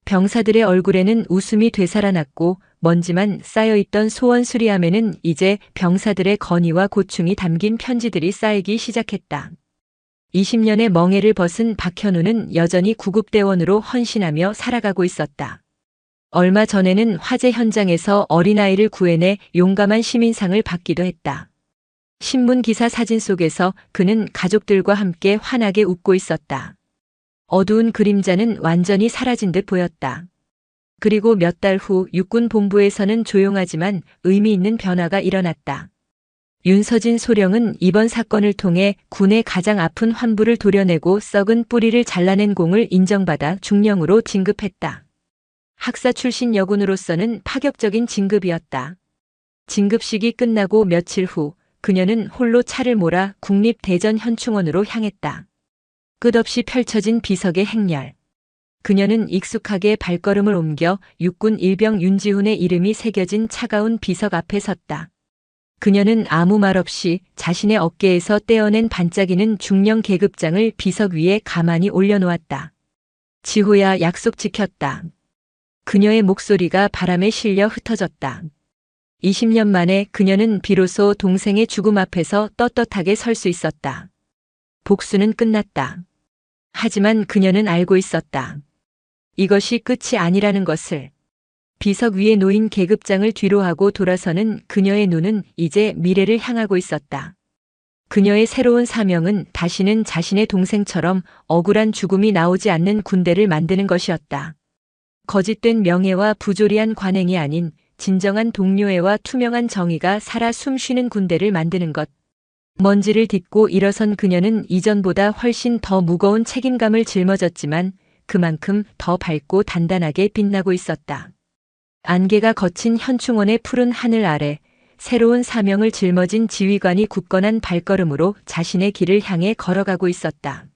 병사들의 얼굴에는 웃음이 되살아났고 먼지만 쌓여있던 소원 수리함에는 이제 병사들의 건의와 고충이 담긴 편지들이 쌓이기 시작했다. 20년의 멍해를 벗은 박현우는 여전히 구급대원으로 헌신하며 살아가고 있었다. 얼마 전에는 화재 현장에서 어린아이를 구해내 용감한 시민상을 받기도 했다. 신문 기사 사진 속에서 그는 가족들과 함께 환하게 웃고 있었다. 어두운 그림자는 완전히 사라진 듯 보였다. 그리고 몇 달 후 육군 본부에서는 조용하지만 의미 있는 변화가 일어났다. 윤서진 소령은 이번 사건을 통해 군의 가장 아픈 환부를 도려내고 썩은 뿌리를 잘라낸 공을 인정받아 중령으로 진급했다. 학사 출신 여군으로서는 파격적인 진급이었다. 진급식이 끝나고 며칠 후 그녀는 홀로 차를 몰아 국립대전현충원으로 향했다. 끝없이 펼쳐진 비석의 행렬. 그녀는 익숙하게 발걸음을 옮겨 육군 일병 윤지훈의 이름이 새겨진 차가운 비석 앞에 섰다. 그녀는 아무 말 없이 자신의 어깨에서 떼어낸 반짝이는 중령 계급장을 비석 위에 가만히 올려놓았다. 지호야, 약속 지켰다. 그녀의 목소리가 바람에 실려 흩어졌다. 20년 만에 그녀는 비로소 동생의 죽음 앞에서 떳떳하게 설 수 있었다. 복수는 끝났다. 하지만 그녀는 알고 있었다. 이것이 끝이 아니라는 것을. 비석 위에 놓인 계급장을 뒤로하고 돌아서는 그녀의 눈은 이제 미래를 향하고 있었다. 그녀의 새로운 사명은 다시는 자신의 동생처럼 억울한 죽음이 나오지 않는 군대를 만드는 것이었다. 거짓된 명예와 부조리한 관행이 아닌 진정한 동료애와 투명한 정의가 살아 숨쉬는 군대를 만드는 것. 먼지를 딛고 일어선 그녀는 이전보다 훨씬 더 무거운 책임감을 짊어졌지만 그만큼 더 밝고 단단하게 빛나고 있었다. 안개가 거친 현충원의 푸른 하늘 아래 새로운 사명을 짊어진 지휘관이 굳건한 발걸음으로 자신의 길을 향해 걸어가고 있었다.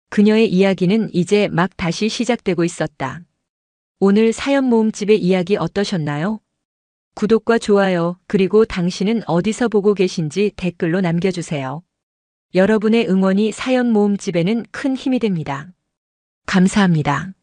그녀의 이야기는 이제 막 다시 시작되고 있었다. 오늘 사연 모음집의 이야기 어떠셨나요? 구독과 좋아요, 그리고 당신은 어디서 보고 계신지 댓글로 남겨주세요. 여러분의 응원이 사연 모음집에는 큰 힘이 됩니다. 감사합니다.